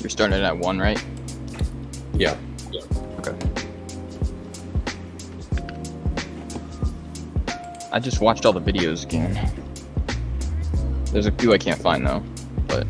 You're starting at 1, right? Yeah. Okay. I just watched all the videos again. There's a few I can't find though, but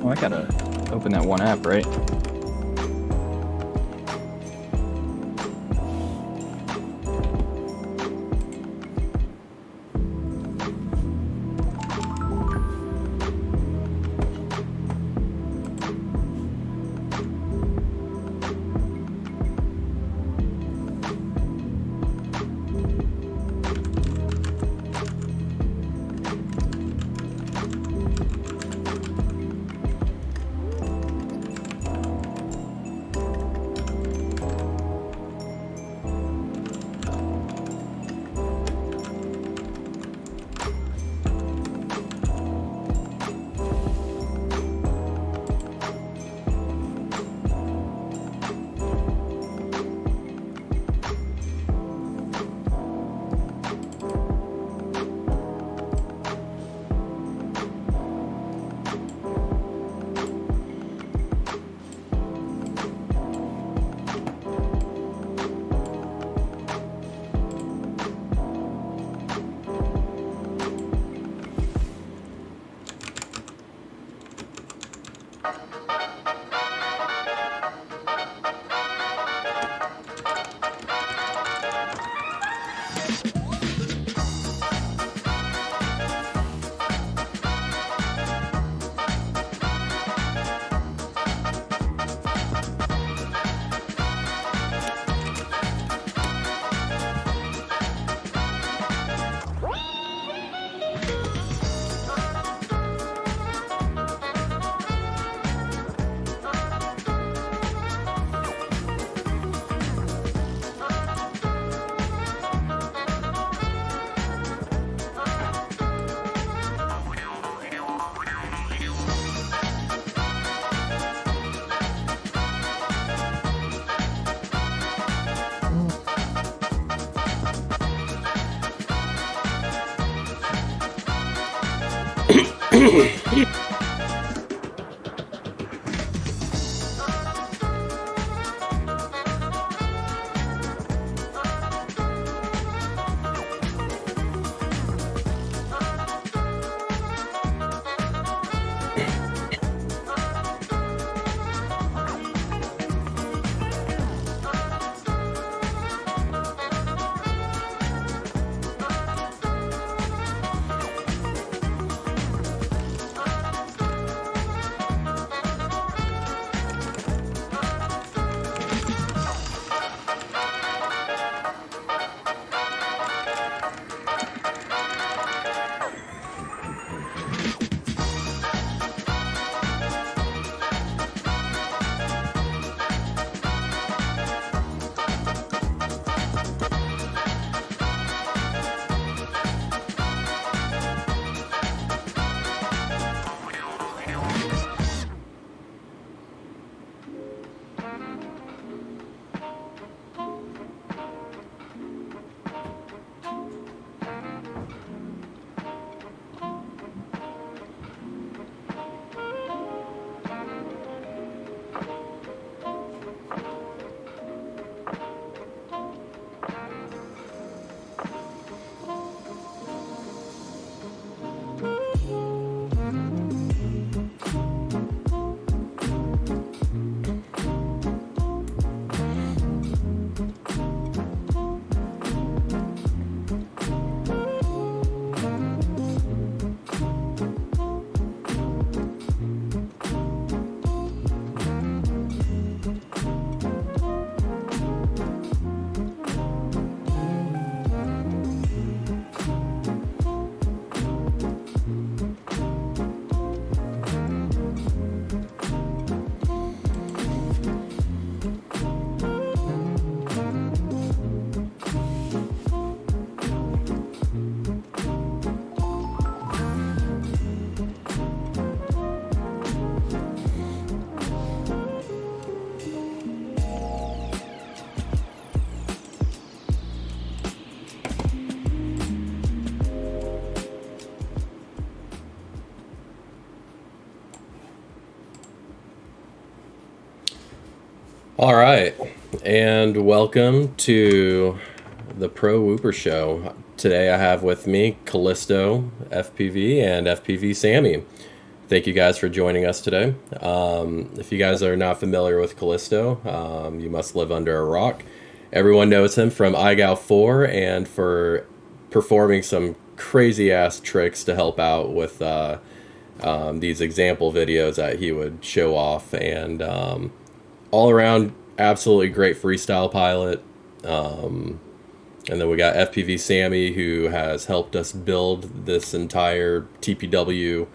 oh, I gotta open that one app, right? All right, and welcome to the ProWhooper show. Today I have with me Callisto, FPV, and FPV Sammy. Thank you guys for joining us today. If you guys are not familiar with Callisto, you must live under a rock. Everyone knows him from iGal 4 and for performing some crazy ass tricks to help out with these example videos that he would show off, and all around absolutely great freestyle pilot. And then we got FPV Sammy, who has helped us build this entire TPW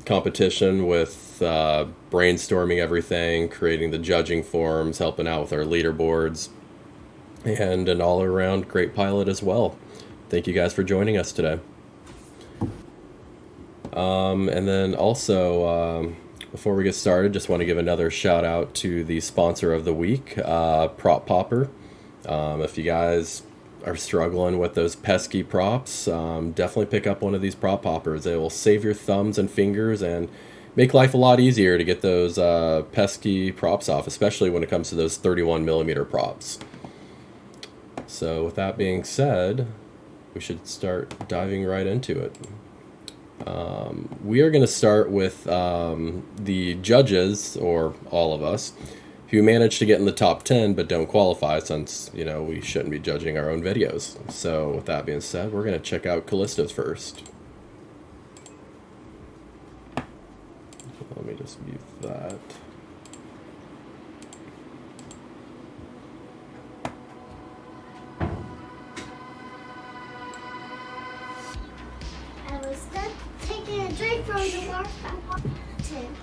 competition with brainstorming everything, creating the judging forms, helping out with our leaderboards, and an all-around great pilot as well. Thank you guys for joining us today. And then also, before we get started, just want to give another shout out to the sponsor of the week, ProWhooper. If you guys are struggling with those pesky props, definitely pick up one of these ProWhoopers. They will save your thumbs and fingers and make life a lot easier to get those pesky props off, especially when it comes to those 31mm props. So with that being said, we should start diving right into it. We are going to start with the judges, or all of us, who managed to get in the top 10 but don't qualify, since, you know, we shouldn't be judging our own videos. So with that being said, we're going to check out Callisto's first. Let me just mute that. I was just taking a drink from the water fountain.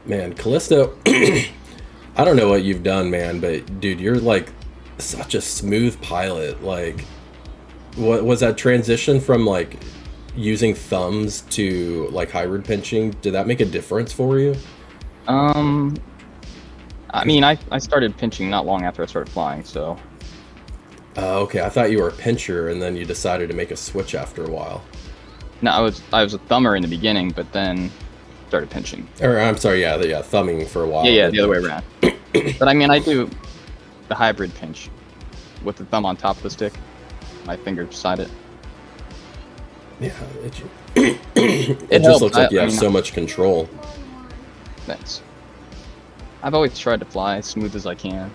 Man, Callisto, I don't know what you've done, man, but dude, you're like such a smooth pilot. Like, what was that transition from like using thumbs to like hybrid pinching? Did that make a difference for you? I mean, I started pinching not long after I started flying, so. Okay, I thought you were a pincher and then you decided to make a switch after a while. No, I was a thumber in the beginning, but then started pinching. Or I'm sorry, yeah, thumbing for a while. Yeah, the other way around. But I mean, I do the hybrid pinch with the thumb on top of the stick, my finger beside it. Yeah, it just looks like you have so much control. Thanks. I've always tried to fly as smooth as I can.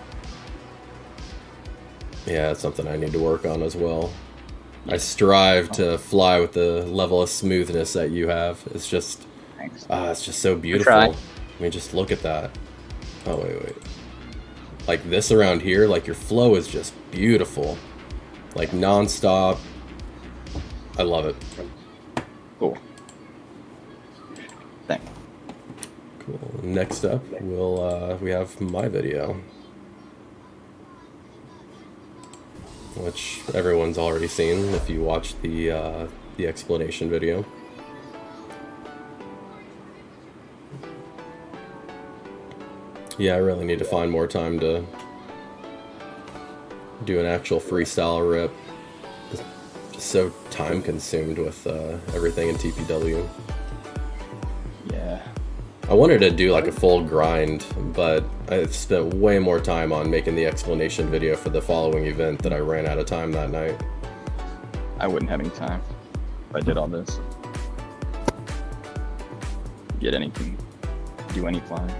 Yeah, that's something I need to work on as well. I strive to fly with the level of smoothness that you have. It's just, it's just so beautiful. I mean, just look at that. Oh, wait. Like this around here, like your flow is just beautiful. Like non-stop. I love it. Cool. Thanks. Cool. Next up, we have my video, which everyone's already seen if you watched the explanation video. Yeah, I really need to find more time to do an actual freestyle rip. It's just so time consumed with everything in TPW. Yeah. I wanted to do like a full grind, but I spent way more time on making the explanation video for the following event that I ran out of time that night. I wouldn't have any time if I did all this. Get anything, do any flying.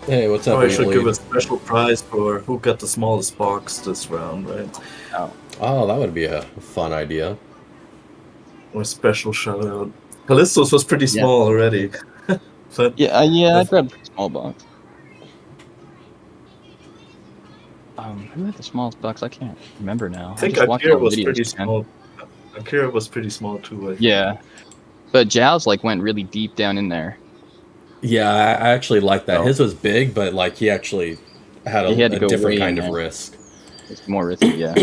Hey, what's up? I should give a special prize for who got the smallest box this round, right? Oh, that would be a fun idea. Or a special shout out. Callisto's was pretty small already. But Yeah, I grabbed a small box. Who had the smallest box? I can't remember now. I think just watched Akira all the was videos, pretty man. small. Akira was pretty small too, I think. Yeah, but Zhao's like went really deep down in there. Yeah, I actually like that. Oh. His was big, but like he actually had He had to a go different way kind in of there. risk. It's more risky, yeah.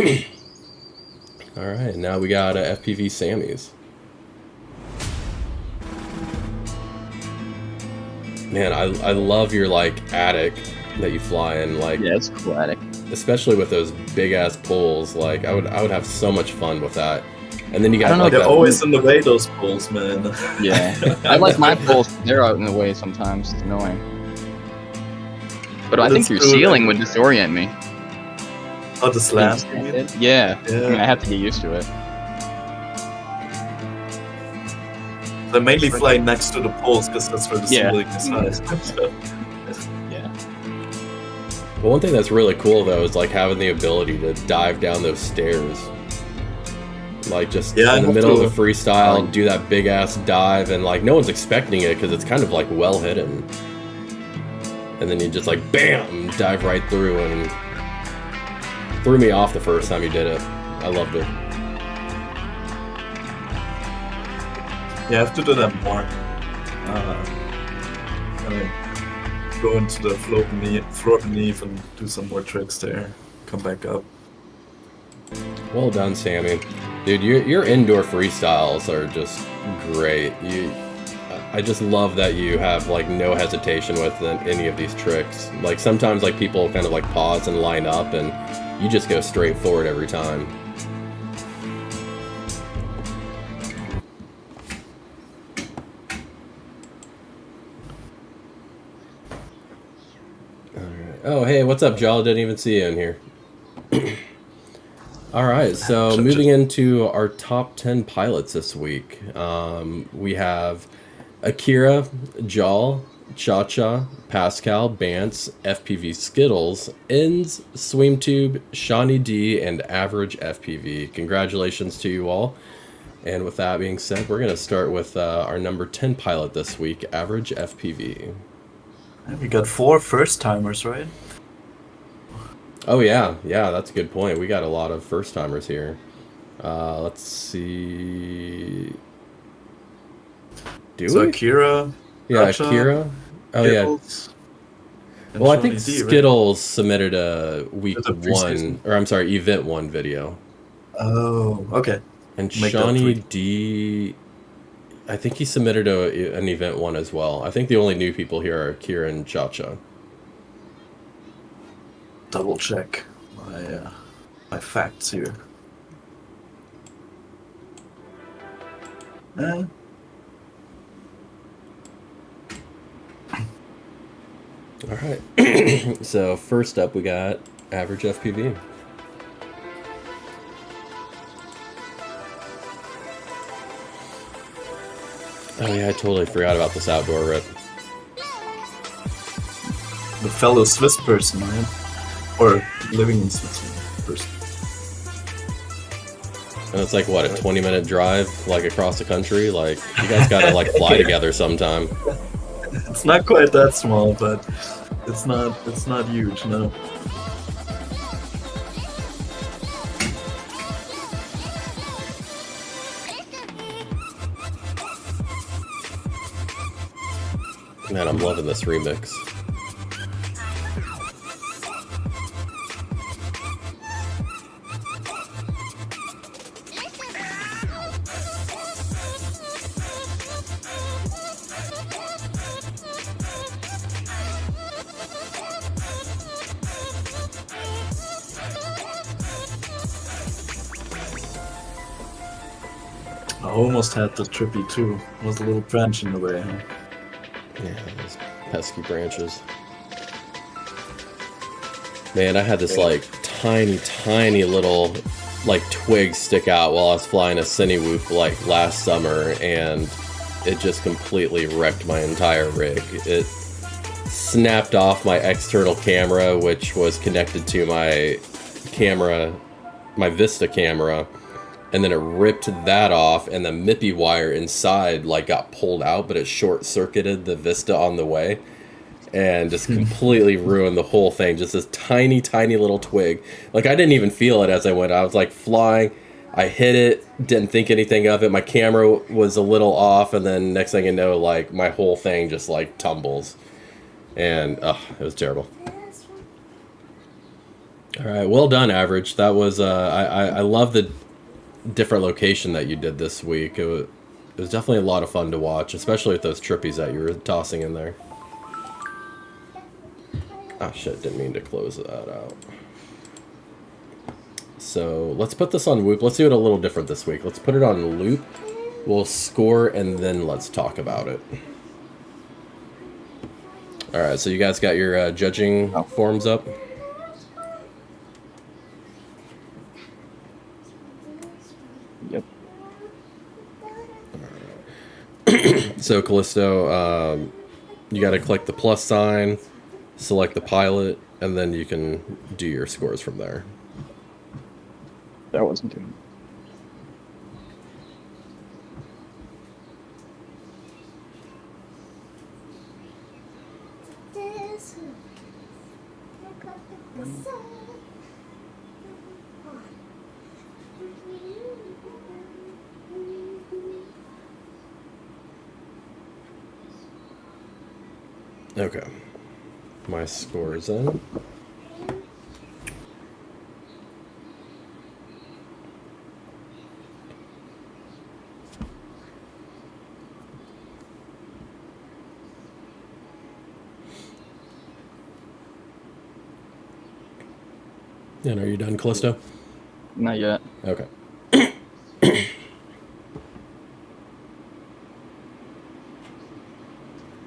All right, now we got FPV Sammy's. Man, I love your like attic that you fly in, like Yeah, it's cool attic. especially with those big ass poles. Like I would have so much fun with that. And then you I got don't know, like They're that. always in the way, those poles, man. Yeah. I like my poles. They're out in the way sometimes. It's annoying. But I think That's your true, ceiling man. would disorient me. Oh, the slabs. Yeah. Yeah. I mean, I have to get used to it. They mainly fly next to the poles because that's where the Yeah. ceiling is highest. So, Yeah. But one thing that's really cool though is like having the ability to dive down those stairs. Like just Yeah, I in the have middle to- of a freestyle, do that big ass dive, and like no one's expecting it because it's kind of like well hidden. And then you just like bam, dive right through, and threw me off the first time you did it. I loved it. yeah, I have to do that more. Go into the floor beneath and do some more tricks there. Come back up. Well done, Sammy. Dude, your indoor freestyles are just great. I just love that you have like no hesitation with any of these tricks. Like sometimes like people kind of like pause and line up, and you just go straight forward every time. All right. Oh, hey, what's up, Jal? Didn't even see you in here. All right, so moving into our top 10 pilots this week, we have Akira, Jal, Cha-Cha, Pascal, Bance, FPV Skittles, Inns, Sweemtube, Shawnee D, and Average FPV. Congratulations to you all. And with that being said, we're going to start with our number 10 pilot this week, Average FPV. We got 4 first timers, right? Oh yeah, that's a good point. We got a lot of first timers here. Let's see. Do So we? Akira. Yeah, Gotcha. Akira. Oh yeah. Skittles, and Well, I think Shawnee D, right? Skittles submitted a week That's a 1, preseason. or I'm sorry, event 1 video, Oh, okay. and Make that Shawnee 3. D. I think he submitted an event 1 as well. I think the only new people here are Akira and Cha-Cha. Double check my facts here. All right. So first up, we got Average FPV. Oh yeah, I totally forgot about this outdoor rip. The fellow Swiss person, man, or living in Switzerland person. And it's like what, a 20-minute drive, like across the country. Like you guys gotta like fly together sometime. It's not quite that small, but it's not huge, no. Man, I'm loving this remix. I almost had the trippy too. It was a little branch in the way. Huh? Yeah, those pesky branches. Man, I had this like tiny little like twig stick out while I was flying a Cinewhoop like last summer, and it just completely wrecked my entire rig. It snapped off my external camera, which was connected to my camera, my Vista camera, and then it ripped that off, and the MIPI wire inside like got pulled out, but it short-circuited the Vista on the way, and just completely ruined the whole thing. Just this tiny little twig. Like I didn't even feel it as I went. I was like flying, I hit it, didn't think anything of it. My camera was a little off, and then next thing you know, like my whole thing just like tumbles, and it was terrible. All right, well done, Average. That was I love the different location that you did this week. It was definitely a lot of fun to watch, especially with those trippies that you were tossing in there. Oh shit, didn't mean to close that out. So let's put this on Whoop. Let's do it a little different this week. Let's put it on loop. We'll score and then let's talk about it. All right, so you guys got your judging forms up? Yep. So Callisto, you got to click the plus sign, select the pilot, and then you can do your scores from there. That wasn't doing. This one. Look up at the sun. Okay. My score is in. And are you done, Callisto? Not yet. Okay.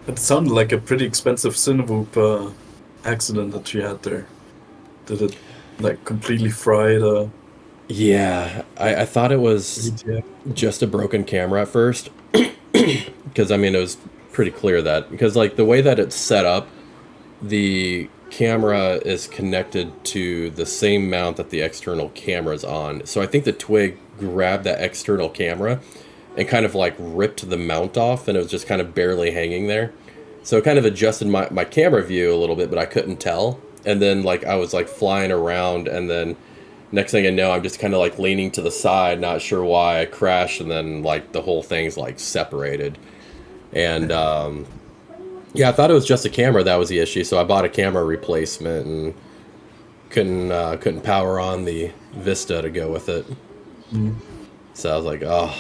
It sounded like a pretty expensive Cinewhoop accident that she had there. Did it like completely fry the Yeah, I thought it was ETA? just a broken camera at first. Because, I mean, it was pretty clear that... Because, like, the way that it's set up, the camera is connected to the same mount that the external camera's on. So I think the twig grabbed that external camera and kind of, like, ripped the mount off, and it was just kind of barely hanging there. So it kind of adjusted my camera view a little bit, but I couldn't tell. And then, like, I was, like, flying around, and then next thing I know, I'm just kind of, like, leaning to the side, not sure why. I crashed, and then, like, the whole thing's, like, separated. And, yeah, I thought it was just a camera that was the issue, so I bought a camera replacement and couldn't power on the Vista to go with it. So I was like, oh,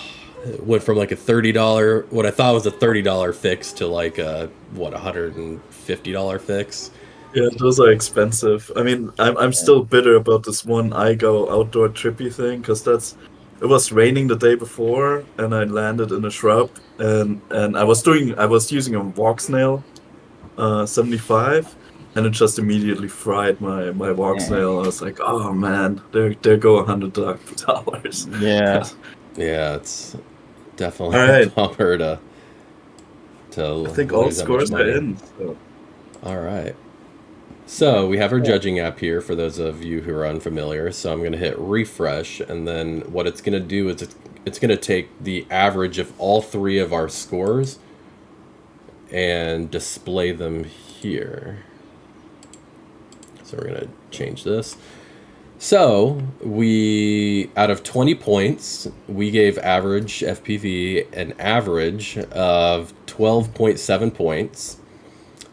it went from like a $30, what I thought was a $30 fix to like a, what, $150 fix. Yeah, those are expensive. I mean, I'm still bitter about this one iGo outdoor trippy thing, because it was raining the day before, and I landed in a shrub, and I was using a walk snail, 75, and it just immediately fried my walk snail. I was like, oh man, there go $100. Yeah. Yeah, it's definitely All right. a bummer to I think all lose that much scores are money. in. So. All right. So we have our judging app here for those of you who are unfamiliar. So I'm going to hit refresh, and then what it's going to do is it's going to take the average of all three of our scores and display them here. So we're going to change this. So we, out of 20 points, we gave average FPV an average of 12.7 points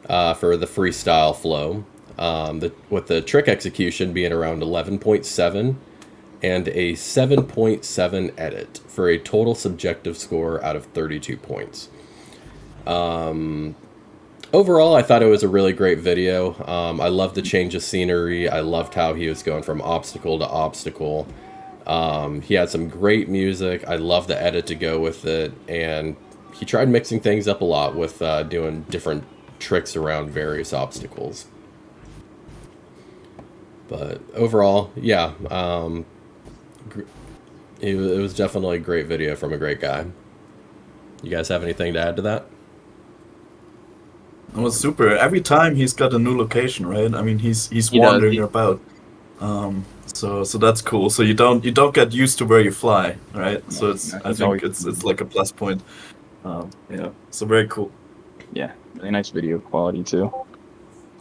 for the freestyle flow. With the trick execution being around 11.7 and a 7.7 edit for a total subjective score out of 32 points. Overall, I thought it was a really great video. I loved the change of scenery. I loved how he was going from obstacle to obstacle. He had some great music. I love the edit to go with it. And he tried mixing things up a lot with doing different tricks around various obstacles. But overall, yeah, it was definitely a great video from a great guy. You guys have anything to add to that? It was super. Every time he's got a new location, right? I mean, he's He wandering does. about. So that's cool. So you don't get used to where you fly, right? So Yeah, I it's think always- it's like a plus point. Yeah. So very cool. Yeah. Really nice video quality too.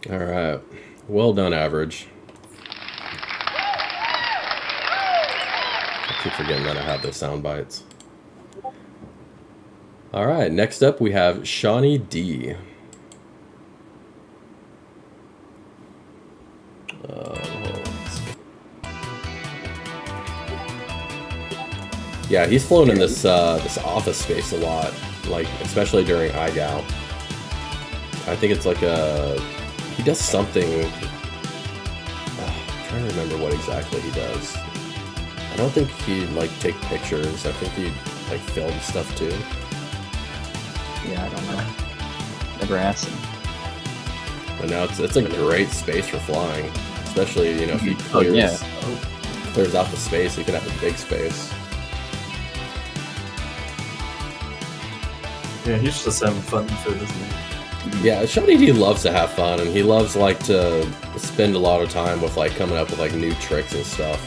All right. Well done, Average. I keep forgetting that I have those sound bites. All right. Next up, we have Shawnee D. Yeah, he's flown in this office space a lot, like especially during iGal. I think it's like does something. I'm trying to remember what exactly he does. I don't think he'd like take pictures. I think he'd like film stuff too. Yeah, I don't know. Never asked him. But now it's a great space for flying, especially if he Oh, clears yeah. clears out the space. He can have a big space. Yeah, he's just having fun with it, isn't he? Yeah, Shawnee D loves to have fun, and he loves like to spend a lot of time with like coming up with like new tricks and stuff.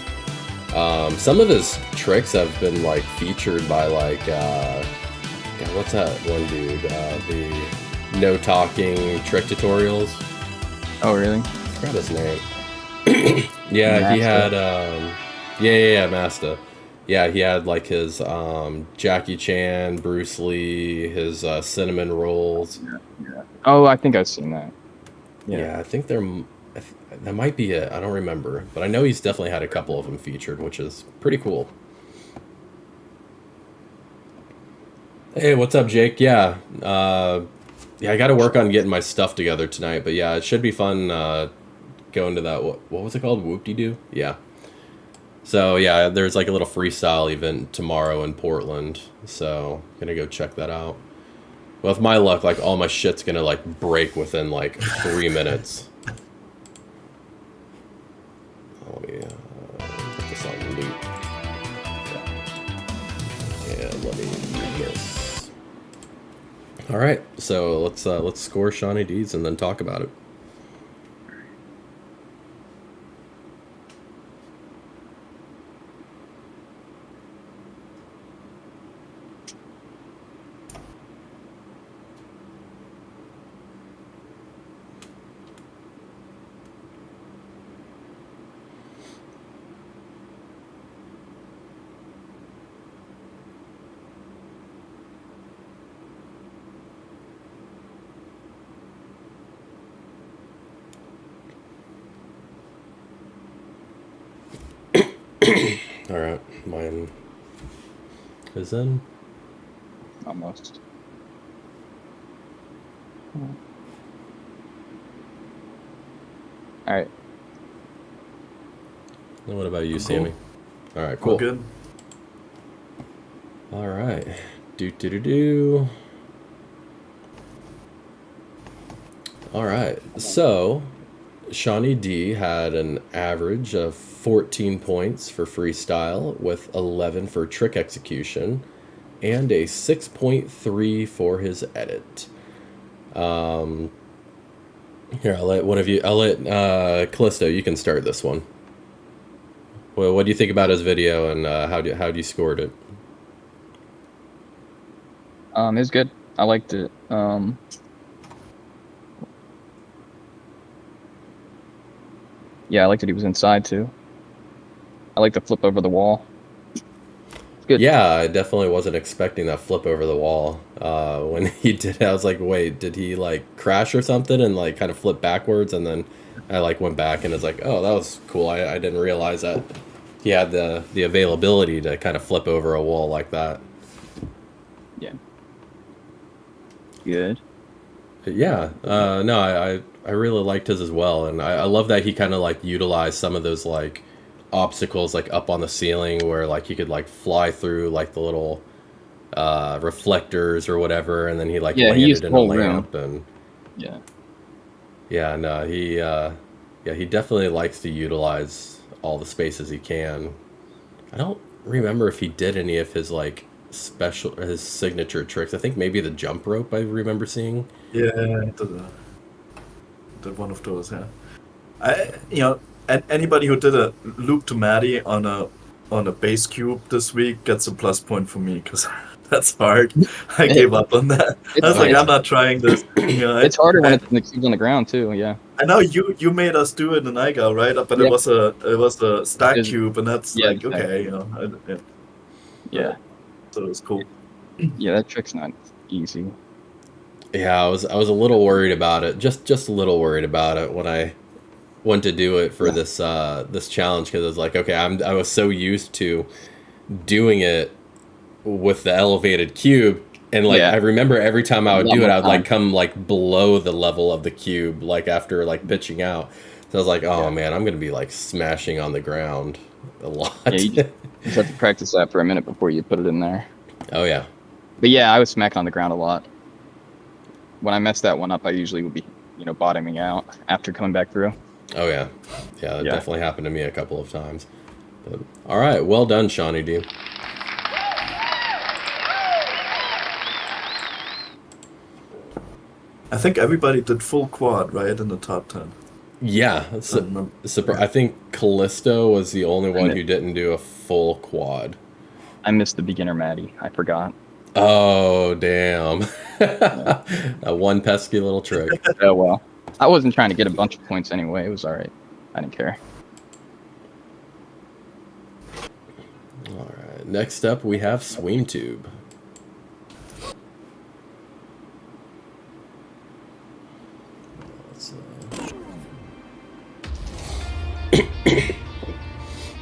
Some of his tricks have been like featured by like God, what's that one dude? The no talking trick tutorials. Oh, really? I forgot his name. Yeah, he had Masta. Yeah, he had like his Jackie Chan, Bruce Lee, his cinnamon rolls. Yeah. Oh, I think I've seen that. Yeah, I think that might be it. I don't remember, but I know he's definitely had a couple of them featured, which is pretty cool. Hey, what's up, Jake? Yeah, I got to work on getting my stuff together tonight, but yeah, it should be fun going to that. What was it called? Whoop-de-doo? Yeah. So yeah, there's like a little freestyle event tomorrow in Portland, so gonna go check that out. Well, with my luck, like all my shit's gonna like break within like 3 minutes. Let me put this on loop. And let me do this. All right, so let's score Shawnee D's and then talk about it. All right, mine is in. Almost. All right. And what about you, Cool. Sammy? All right, All cool. good. All right, do. All right, so Shawnee D had an average of 14 points for freestyle with 11 for trick execution and a 6.3 for his edit. Here, I'll let Callisto, you can start this one. Well, what do you think about his video and how do you scored it? It was good. I liked it. Yeah, I liked that he was inside too. I like the flip over the wall. It's good. Yeah, I definitely wasn't expecting that flip over the wall. When he did it, I was like, wait, did he like crash or something and like kind of flip backwards? And then I like went back and was like, oh, that was cool. I didn't realize that he had the availability to kind of flip over a wall like that. Yeah. Good. Yeah, no, I really liked his as well, and I love that he kind of like utilized some of those like obstacles like up on the ceiling where like he could like fly through like the little reflectors or whatever, and then he like landed used in the a whole lamp room. and Yeah. no, he definitely likes to utilize all the spaces he can. I don't remember if he did any of his like his signature tricks. I think maybe the jump rope I remember seeing. Yeah, did one of those. Yeah, anybody who did a loop to Maddie on a base cube this week gets a plus point for me because that's hard. I gave up on that. I was like, I'm not trying this. It's harder when the cube's on the ground too. Yeah. I know you made us do it in IGA, right? But Yep. it was a stack It's- cube, and that's yeah, like the stack okay, Yeah. So it was cool. Yeah, that trick's not easy. Yeah, I was a little worried about it. Just a little worried about it when I went to do it for this challenge because I was like, okay, I was so used to doing it with the elevated cube, And like Yeah. I remember every time I would A lot do it, more I would like time. come like below the level of the cube, like after like pitching out. So I was like, oh Yeah. man, I'm gonna be like smashing on the ground a lot. Yeah, you just have to practice that for a minute before you put it in there. Oh yeah. But yeah, I was smacking on the ground a lot. When I messed that one up, I usually would be, bottoming out after coming back through. Oh yeah. Yeah, that Yeah. definitely happened to me a couple of times. But, all right, well done, Shawnee D. I think everybody did full quad, right, in the top 10. Yeah, I think Callisto was the only one it. who didn't do a full quad. I missed the beginner Maddie. I forgot. Oh, damn. A one pesky little trick. Oh, well. I wasn't trying to get a bunch of points anyway. It was all right. I didn't care. All right, next up we have SwimTube.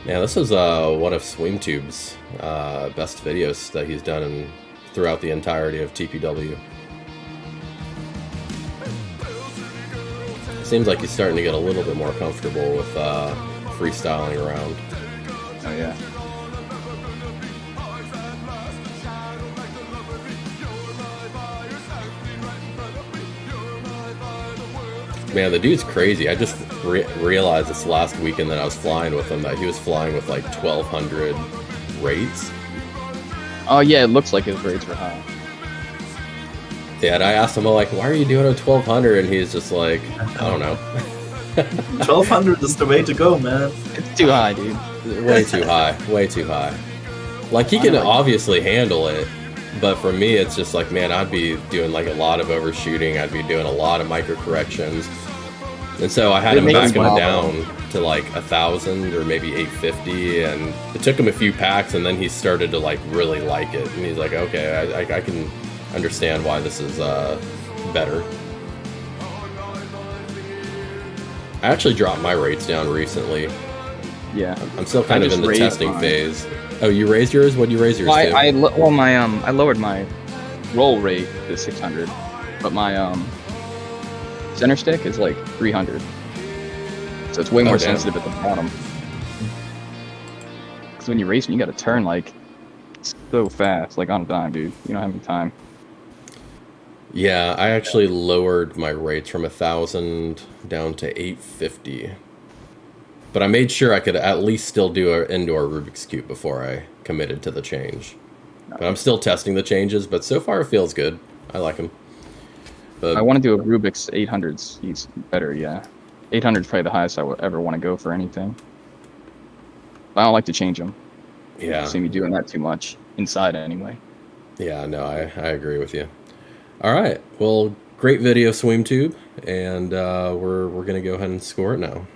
Yeah, this is one of SwimTube's best videos that he's done throughout the entirety of TPW. Seems like he's starting to get a little bit more comfortable with freestyling around. Oh, yeah. Man, the dude's crazy. I just realized this last weekend that I was flying with him that he was flying with like 1,200 rates. Oh, yeah, it looks like his rates were high. Yeah, and I asked him, like, why are you doing a 1,200? And he's just like, I don't know. 1,200 is the way to go, man. It's too high, dude. Way too high. Way too high. Like, he can obviously handle it, but for me, it's just like, man, I'd be doing like a lot of overshooting. I'd be doing a lot of micro corrections. And so I had him back him down to like 1,000 or maybe 850, and it took him a few packs, and then he started to like really like it. And he's like, okay, I can understand why this is better. I actually dropped my rates down recently. Yeah. I'm still kind of in the testing phase. Oh, you raised yours? What did you raise yours to? I lowered my roll rate to 600, but my center stick is like 300, so it's way more sensitive at the bottom. Because when you're racing, you got to turn like so fast, like on a dime, dude. You don't have any time. Yeah, I actually lowered my rates from 1,000 down to 850. But I made sure I could at least still do an indoor Rubik's Cube before I committed to the change. But I'm still testing the changes, but so far it feels good. I like them. But I want to do a Rubik's 800s. He's better, yeah. 800 is probably the highest I would ever want to go for anything. I don't like to change them. yeah, You see me doing that too much inside anyway. yeah, no, I agree with you. All right, well, great video, SwimTube, and we're gonna go ahead and score it now.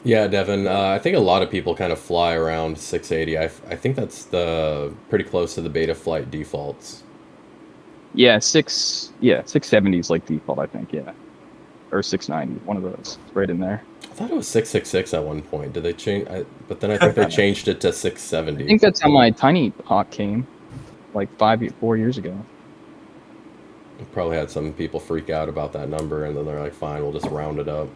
Yeah, Devin, I think a lot of people kind of fly around 680. I think that's pretty close to the beta flight defaults. Yeah, 670 is like default, I think, yeah. Or 690, one of those. It's right in there. I thought it was 666 at one point. Did they change? But then I think they changed it to I 670. think that's how my Tiny Hawk came, like 4 years ago. Probably had some people freak out about that number, and then they're like, fine, we'll just round it up.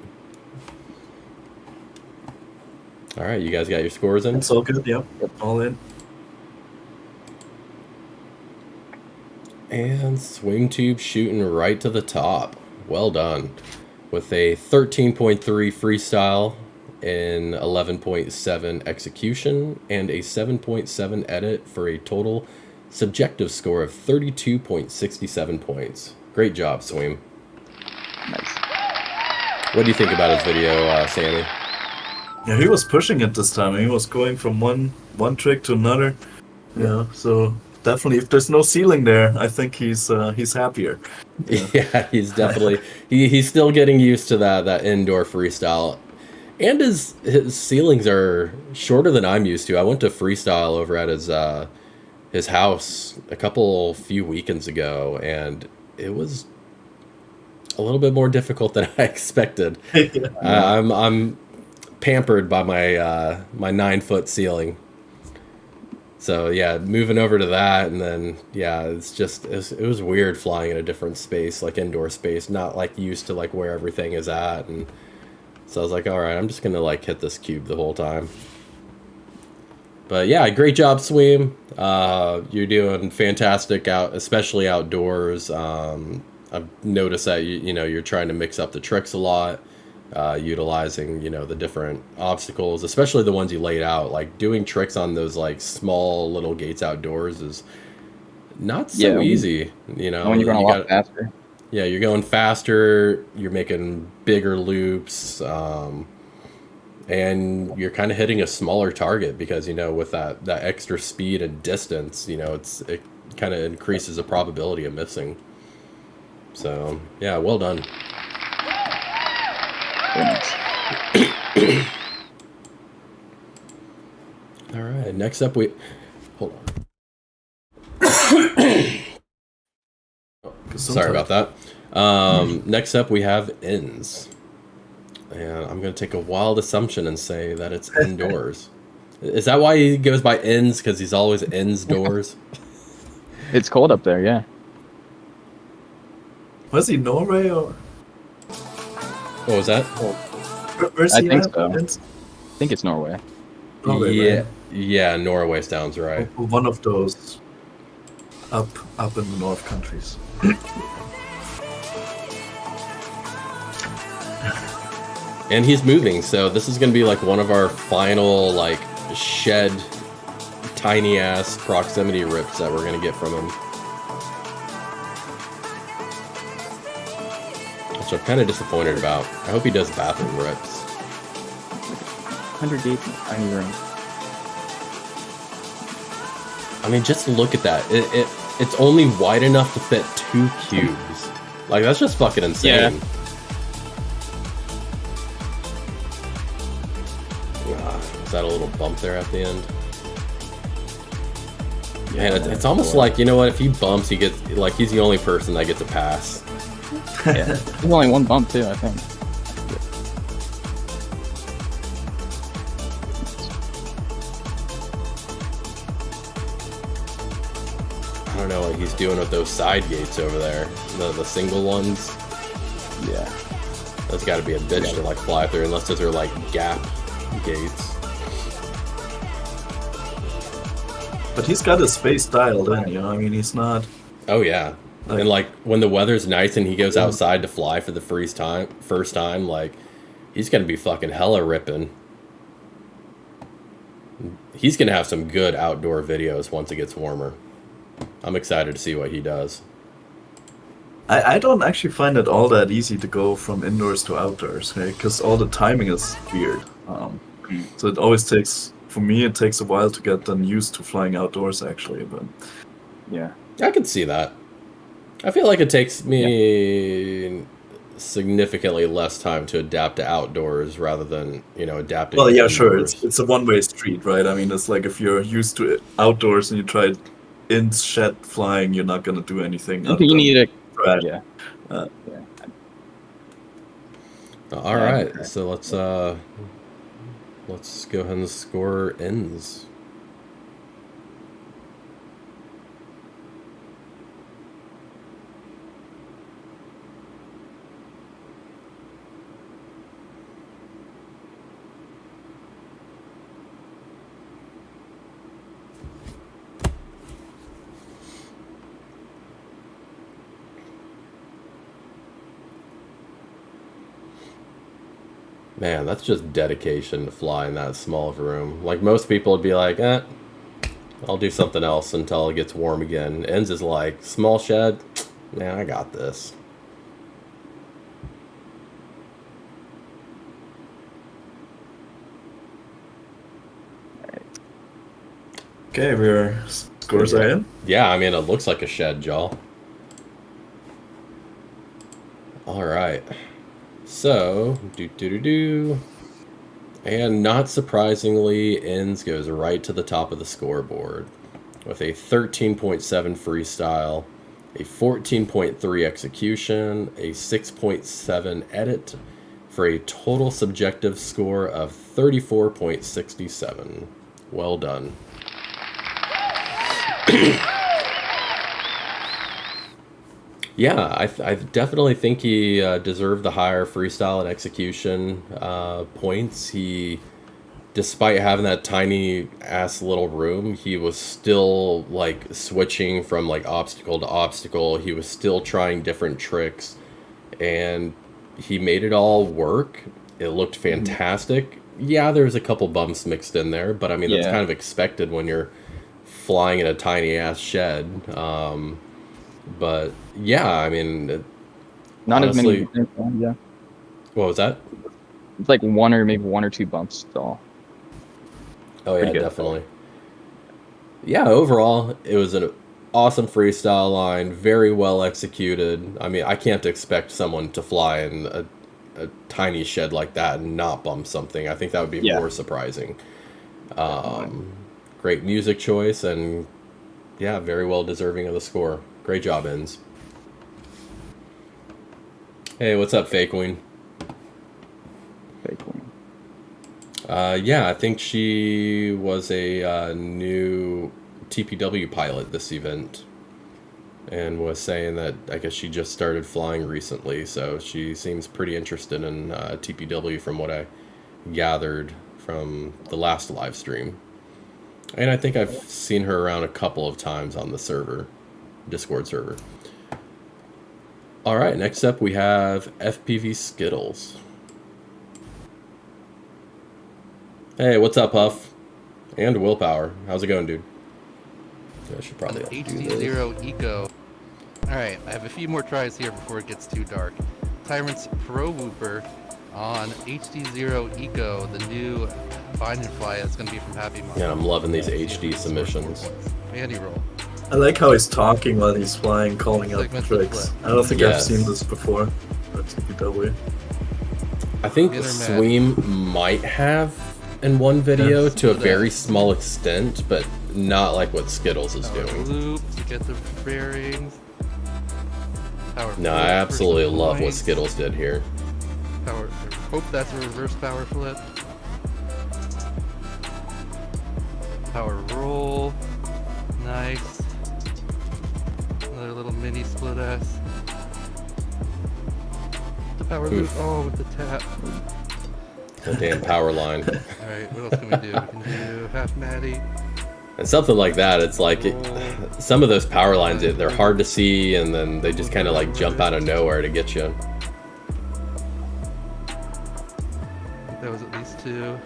All right, you guys got your scores in? It's all good, yep. All in. And SwimTube shooting right to the top. Well done. With a 13.3 freestyle and 11.7 execution and a 7.7 edit for a total subjective score of 32.67 points. Great job, Swim. Nice. What do you think about his video, Sammy? Yeah, he was pushing it this time. He was going from one trick to another. Yeah, so definitely, if there's no ceiling there, I think he's happier. Yeah. Yeah, he's definitely he's still getting used to that indoor freestyle. And his ceilings are shorter than I'm used to. I went to freestyle over at his house a few weekends ago, and it was a little bit more difficult than I expected. Yeah. I'm pampered by my 9-foot ceiling. So yeah, moving over to that, and then yeah, it was weird flying in a different space, like indoor space, not like used to like where everything is at, and so I was like, all right, I'm just gonna like hit this cube the whole time. But yeah, great job, Sweem. You're doing fantastic out, especially outdoors. I've noticed that you're trying to mix up the tricks a lot, utilizing the different obstacles, especially the ones you laid out. Like doing tricks on those like small little gates outdoors is not so easy. When you're going a lot faster. Yeah, you're going faster. You're making bigger loops. And you're kind of hitting a smaller target because with that extra speed and distance, it kind of increases the probability of missing. So yeah, well done. All right, next up hold on. Sorry about that. Next up we have ends. And I'm going to take a wild assumption and say that it's indoors. Is that why he goes by ends? Because he's always ends doors? It's cold up there, yeah. Was he Norway or? What was that? Where's I he think at? so. I think it's Norway. Norway, yeah, right? yeah, Norway sounds right. One of those up in the North countries. And he's moving, so this is going to be like one of our final like shed tiny ass proximity rips that we're going to get from him. Which I'm kind of disappointed about. I hope he does bathroom rips. 100 gates in a tiny room. I mean, just look at that. It's only wide enough to fit 2 cubes. Like, that's just fucking insane. Yeah. Is that a little bump there at the end? Man, it's almost like, you know what, if he bumps, he gets, like, he's the only person that gets a pass. Yeah. There's only one bump, too, I think. I don't know what he's doing with those side gates over there. The single ones. Yeah. That's got to be a bitch to, like, fly through, unless those are, like, gap gates. But he's got his space dialed in, I mean, he's not... Oh, yeah. And, like, when the weather's nice and he goes outside to fly for the first time, like, he's going to be fucking hella ripping. He's going to have some good outdoor videos once it gets warmer. I'm excited to see what he does. I don't actually find it all that easy to go from indoors to outdoors, because all the timing is weird. So it always takes... For me, it takes a while to get them used to flying outdoors, actually. But yeah, I can see that. I feel like it takes me significantly less time to adapt to outdoors rather than adapting. Well, yeah, to sure. indoors. It's a one-way street, right? I mean, it's like if you're used to it outdoors and you try in shed flying, you're not gonna do anything. I think you need a crash. yeah. All right, so let's go ahead and score ends. Man, that's just dedication to fly in that small of a room. Like, most people would be like, I'll do something else until it gets warm again. Ends is like, small shed? Man, I got this. Okay, our scores are in. Yeah, I mean, it looks like a shed, y'all. All right. So, and not surprisingly, Ends goes right to the top of the scoreboard with a 13.7 freestyle, a 14.3 execution, a 6.7 edit, for a total subjective score of 34.67. Well done. Yeah, I definitely think he deserved the higher freestyle and execution points. He, despite having that tiny ass little room, he was still like switching from like obstacle to obstacle. He was still trying different tricks, and he made it all work. It looked fantastic. Yeah, there's a couple bumps mixed in there, but I mean that's kind of expected when you're flying in a tiny ass shed. But yeah, I mean, Not honestly, as many. Yeah, what was that? it's like one or two bumps all. Oh yeah, Pretty good. definitely. Yeah, overall, it was an awesome freestyle line, very well executed. I mean, I can't expect someone to fly in a tiny shed like that and not bump something. I think that would be more surprising. Great music choice, and yeah, very well deserving of the score. Great job, Ends. Hey, what's up, Fake Queen? Fake Queen. Yeah, I think she was a new TPW pilot this event, and was saying that I guess she just started flying recently, so she seems pretty interested in TPW from what I gathered from the last live stream. And I think I've seen her around a couple of times on the server, Discord server. All right, next up we have FPV Skittles. Hey, what's up, Huff? And Willpower. How's it going, dude? I should probably HD0 Eco. Alright, I have a few more tries here before it gets too dark. Tyrantt's ProWhooper on HD0 Eco, the new bind and fly that's going to be from Happy Month. Yeah, I'm loving these HD submissions. Andy roll. I like how he's talking while he's flying, calling out Segmented tricks. flip. I don't think Yes. I've seen this before. That's TPW. I think Internet. Sweem might have in one video Yes. to a very small extent, but not like what Skittles is Power doing. loop to get the bearings. Power No, flip I for absolutely some love what points. Skittles did here. Power, hope that's a reverse power flip. Power roll. Nice. Another little mini split S. The power loop. Oof. Oh, with the tap. The damn power line. Alright, what else can we do? We can do half natty. And something like that, it's like some of those power lines, they're hard to see, and then they just kind of like jump out of nowhere to get you. That was at least two.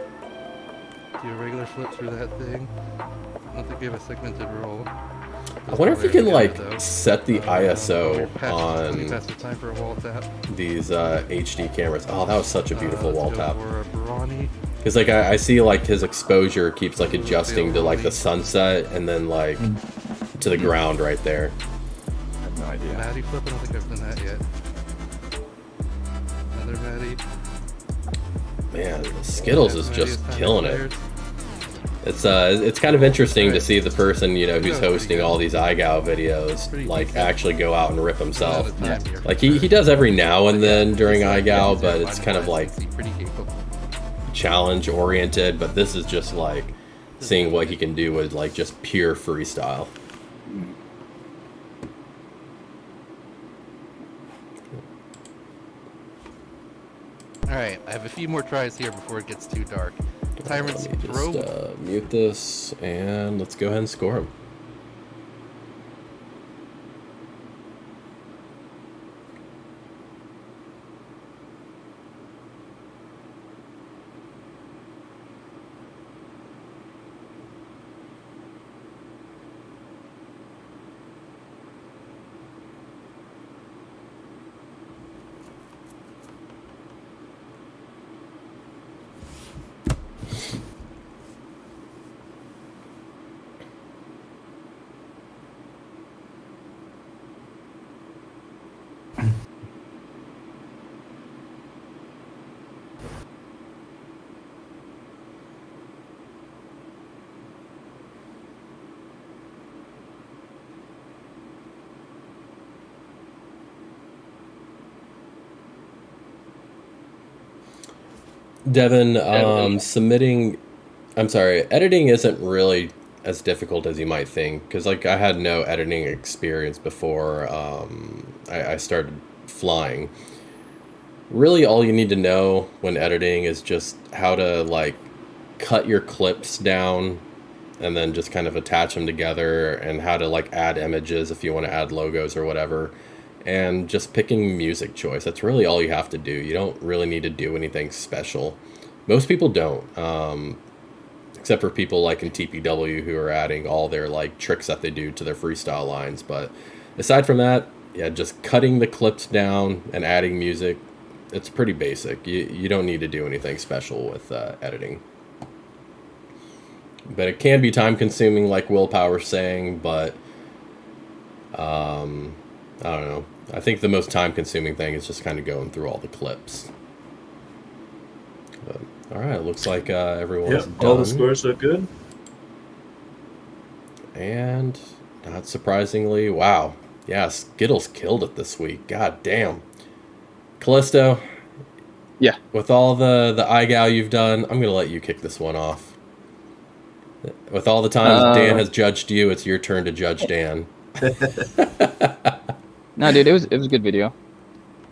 Do a regular flip through that thing. I don't think we have a segmented roll. I wonder if you can like though. set the ISO Twenty on past the time for a wall tap. these HD cameras. Oh, that was such a beautiful wall Let's go tap. for a Brawny. Because like I see like his exposure keeps like adjusting to like the sunset and then like to the ground right there. I have no idea. Matty flip, I don't think I've done that yet. Another Matty. Man, Skittles is Matty just time killing it. expired. It's kind of interesting to see the person, you know, who's hosting all these iGao videos like actually go out and rip himself. Like he does every now and then during iGao, but it's kind of like Pretty capable. challenge oriented, but this is just like seeing what he can do with like just pure freestyle. Alright, I have a few more tries here before it gets too dark. Tyrantt's Let me Pro. just mute this and let's go ahead and score him. Devin, Yeah. submitting, I'm sorry, editing isn't really as difficult as you might think, because like I had no editing experience before I started flying. Really, all you need to know when editing is just how to like cut your clips down and then just kind of attach them together, and how to like add images if you want to add logos or whatever, and just picking music choice. That's really all you have to do. You don't really need to do anything special. Most people don't, except for people like in TPW who are adding all their like tricks that they do to their freestyle lines. But aside from that, yeah, just cutting the clips down and adding music, it's pretty basic. You don't need to do anything special with editing. But it can be time consuming, like Willpower's saying, but I don't know. I think the most time consuming thing is just kind of going through all the clips. But, all right, it looks like everyone's done. All the scores are good. And not surprisingly, wow. Yeah, Skittles killed it this week. God damn. Callisto. Yeah. With all the iGal you've done, I'm going to let you kick this one off. With all the times Dan has judged you, it's your turn to judge Dan. No, dude, it was a good video.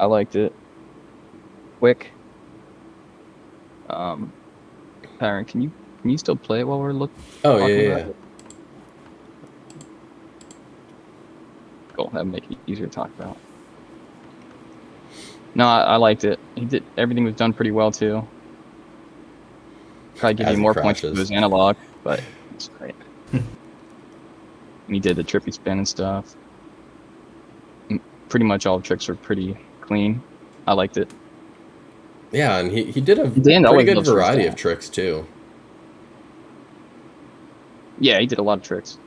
I liked it. Quick. Tyrantt, can you still play it while we're looking? Oh yeah. It? Cool. That'd make it easier to talk about. No, I liked it. Everything was done pretty well too. Probably give you more points if it was analog, but it's great. And he did the trippy spin and stuff. Pretty much all the tricks were pretty clean. I liked it. Yeah, and he did a Dan pretty good variety of tricks too. Yeah, he did a lot of tricks.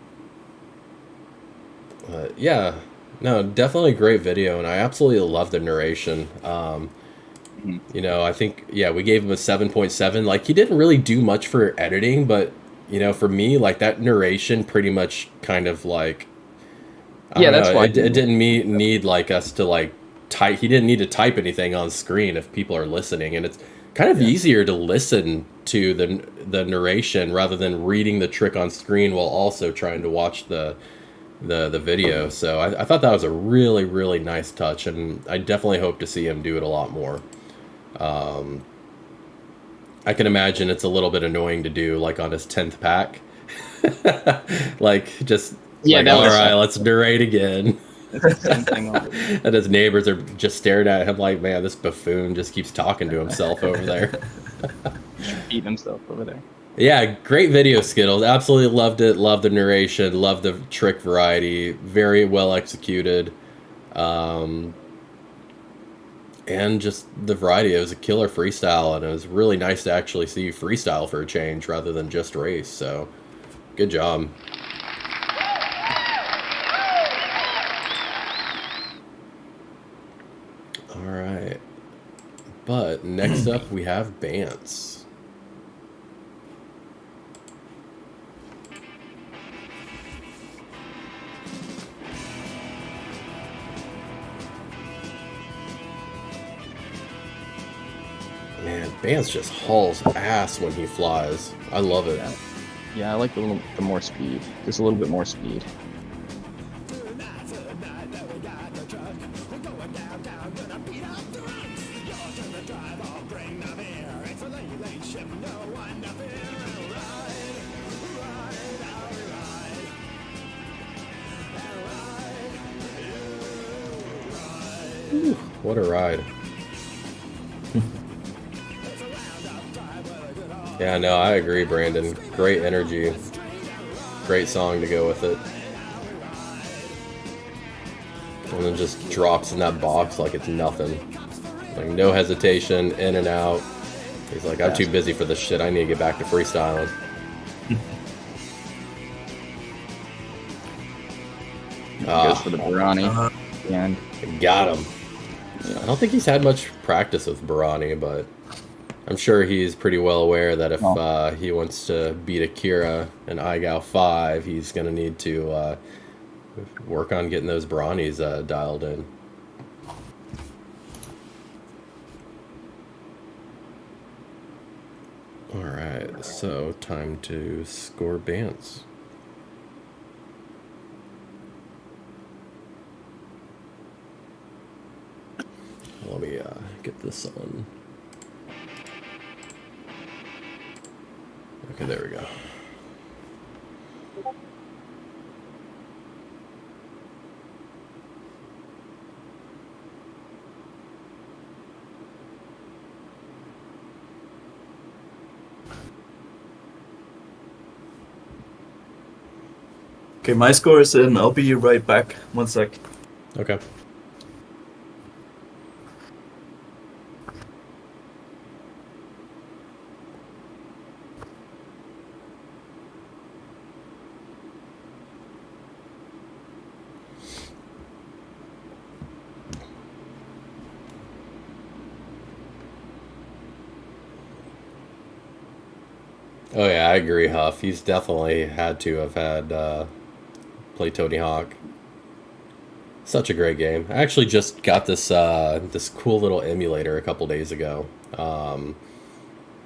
Yeah, no, definitely a great video, and I absolutely love the narration. You know, I think, yeah, we gave him a 7.7. Like, he didn't really do much for editing, but, you know, for me, like, that narration pretty much kind of, like... Yeah, that's why. It didn't need, like, us to, like, type... He didn't need to type anything on screen if people are listening, and it's kind of easier to listen to the narration rather than reading the trick on screen while also trying to watch the video. So I thought that was a really, really nice touch, and I definitely hope to see him do it a lot more. I can imagine it's a little bit annoying to do, like, on his 10th pack. Like, just, yeah, like, all right, let's narrate again. Same thing. And his neighbors are just staring at him like, man, this buffoon just keeps talking to himself over there. Eating himself over there. Yeah, great video, Skittles. Absolutely loved it. Loved the narration. Loved the trick variety. Very well executed. And just the variety. It was a killer freestyle, and it was really nice to actually see you freestyle for a change rather than just race. So, good job. All right. But next up, we have Bance. Man, Bance just hauls ass when he flies. I love it. Yeah, I like the more speed. Just a little bit more speed. Ooh, what a ride. Yeah, no, I agree, Brandon. Great energy. Great song to go with it. And then just drops in that box like it's nothing. Like, no hesitation, in and out. He's like, I'm too busy for this shit. I need to get back to freestyling. Goes for the Barani. And got him. yeah. I don't think he's had much practice with Barani, but I'm sure he's pretty well aware that if he wants to beat Akira in iGal 5, he's going to need to work on getting those Baranis dialed in. So, time to score bands. Let me get this on. Okay, there we go. Okay, my score is in. I'll be right back. 1 sec. Okay. Oh yeah, I agree, Huff. He's definitely had to have had play Tony Hawk. Such a great game. I actually just got this this cool little emulator a couple days ago. It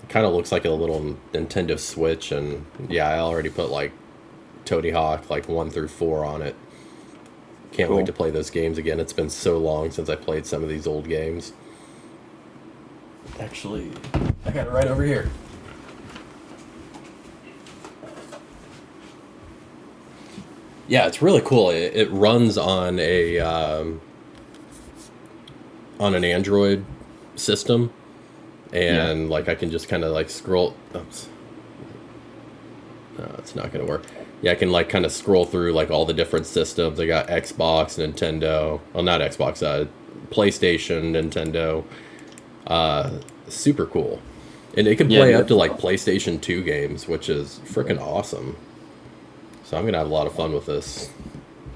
kind of looks like a little Nintendo Switch, and yeah, I already put like Tony Hawk like 1 through 4 on it. Can't wait to play those games again. It's been so long since I played some of these old games. Actually, I got it right over here. Yeah, it's really cool. It runs on a on an Android system, and like I can just kind of like scroll. Oops. No, it's not gonna work. Yeah, I can like kind of scroll through like all the different systems. I got Xbox, Nintendo. Well, not Xbox. PlayStation, Nintendo. Super cool, and it can play up to like PlayStation 2 games, which is freaking awesome. So I'm gonna have a lot of fun with this.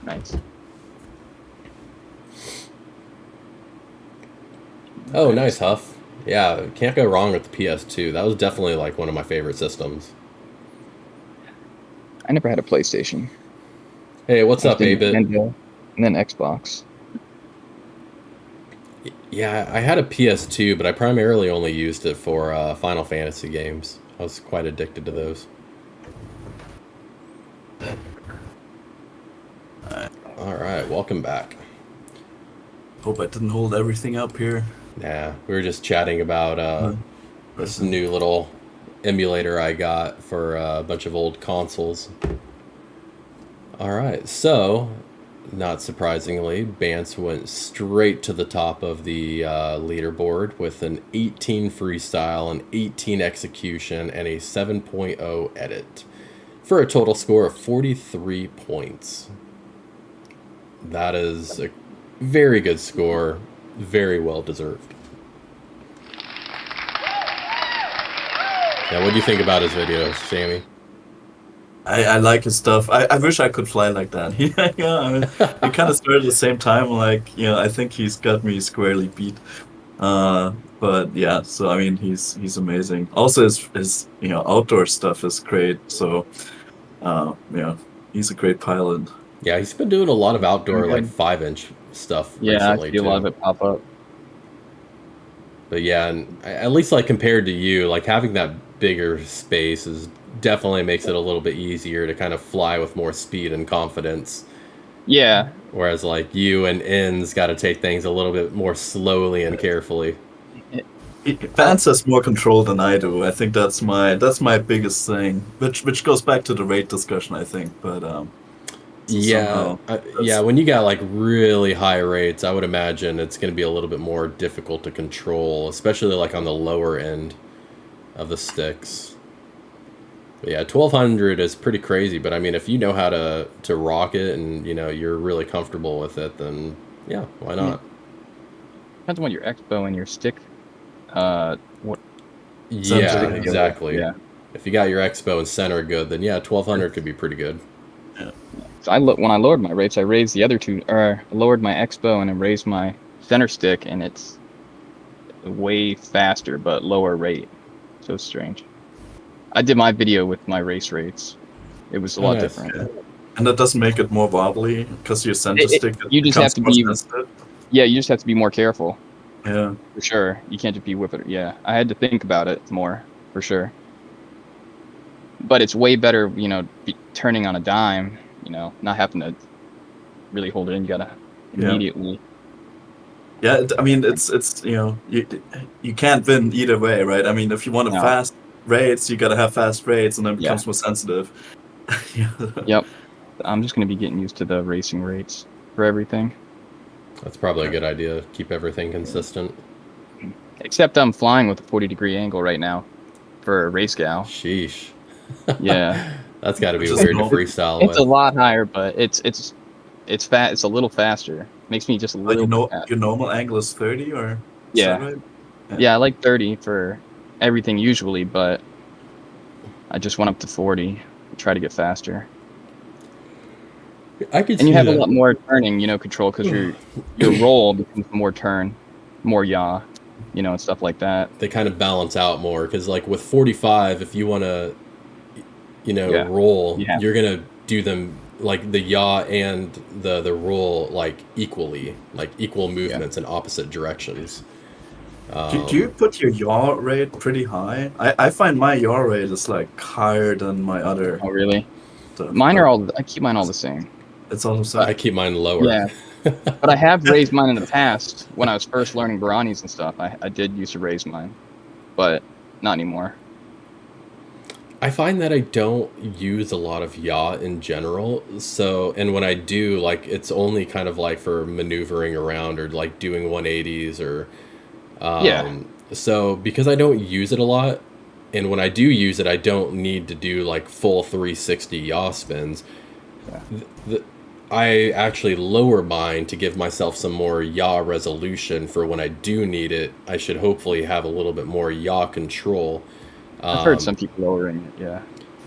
Nice. Oh, nice, Huff. Yeah, can't go wrong with the PS2. That was definitely like one of my favorite systems. I never had a PlayStation. Hey, what's up, A-Bit? Nintendo, and then Xbox. Yeah, I had a PS2, but I primarily only used it for Final Fantasy games. I was quite addicted to those. Alright, welcome back. Hope I didn't hold everything up here. Yeah, we were just chatting about this new little emulator I got for a bunch of old consoles. Alright, so, not surprisingly, Bance went straight to the top of the leaderboard with an 18 freestyle, an 18 execution, and a 7.0 edit, for a total score of 43 points. That is a very good score, very well deserved. Yeah, what do you think about his videos, Sammy? I like his stuff. I wish I could fly like that. Yeah, I mean, we kind of started at the same time. Like, you know, I think he's got me squarely beat. But yeah, so I mean, he's amazing. Also, his outdoor stuff is great. So, yeah, he's a great pilot. Yeah, he's been doing a lot of outdoor, like 5-inch stuff recently, I see a lot of it pop up. But yeah, and at least like compared to you, like having that bigger space is definitely makes it a little bit easier to kind of fly with more speed and confidence. Yeah. Whereas like you and N's got to take things a little bit more slowly and carefully. Vance has more control than I do. I think that's my biggest thing, which goes back to the rate discussion, I think. But yeah, yeah. When you got like really high rates, I would imagine it's going to be a little bit more difficult to control, especially like on the lower end of the sticks. But yeah, 1200 is pretty crazy. But I mean, if you know how to rock it and you're really comfortable with it, then yeah, why not? Depends on what your expo and your stick. What? Yeah, exactly. Yeah. If you got your expo and center good, then yeah, 1200 could be pretty good. Yeah. So when I lowered my rates, I raised the other two, or I lowered my expo and I raised my center stick, and it's way faster but lower rate. So strange. I did my video with my race rates. It was a lot different. Yeah. And that doesn't make it more wobbly because your center stick. You just have to be. Yeah, you just have to be more careful. Yeah. For sure. You can't just be whipping it. Yeah, I had to think about it more, for sure. but it's way better, turning on a dime, not having to really hold it in. You gotta immediately. Yeah, I mean, it's you can't win either way, right? I mean, if you want No. fast rates, you gotta have fast rates, and then it Yeah. becomes more sensitive. Yep. I'm just gonna be getting used to the racing rates for everything. That's probably a good idea. Keep everything consistent. Except I'm flying with a 40-degree angle right now for a race gal. Sheesh. Yeah. That's got to be Just weird to normal. freestyle It's with. a lot higher, but it's fat. It's a little faster. Makes me just a little bit faster. Your normal angle is 30, or is Yeah. that right? Yeah, I like 30 for everything usually, but I just went up to 40 to try to get faster. I could And you see have a that. lot more turning, control, because your roll becomes more turn, more yaw, and stuff like that. They kind of balance out more because, like, with 45, if you want to, Yeah. roll, Yeah. you're gonna do them like the yaw and the roll like equally, like equal movements in opposite directions. Do you put your yaw rate pretty high? I find my yaw rate is like higher than my other Oh, really? stuff. Mine I keep mine all the same. It's also I keep mine lower. Yeah. But I have raised mine in the past when I was first learning Baranis and stuff. I did used to raise mine, but not anymore. I find that I don't use a lot of yaw in general. So, and when I do, like, it's only kind of like for maneuvering around or like doing 180s or, Yeah. So because I don't use it a lot, and when I do use it, I don't need to do like full 360 yaw spins. Yeah. I actually lower mine to give myself some more yaw resolution for when I do need it. I should hopefully have a little bit more yaw control. I've heard some people lowering it, yeah.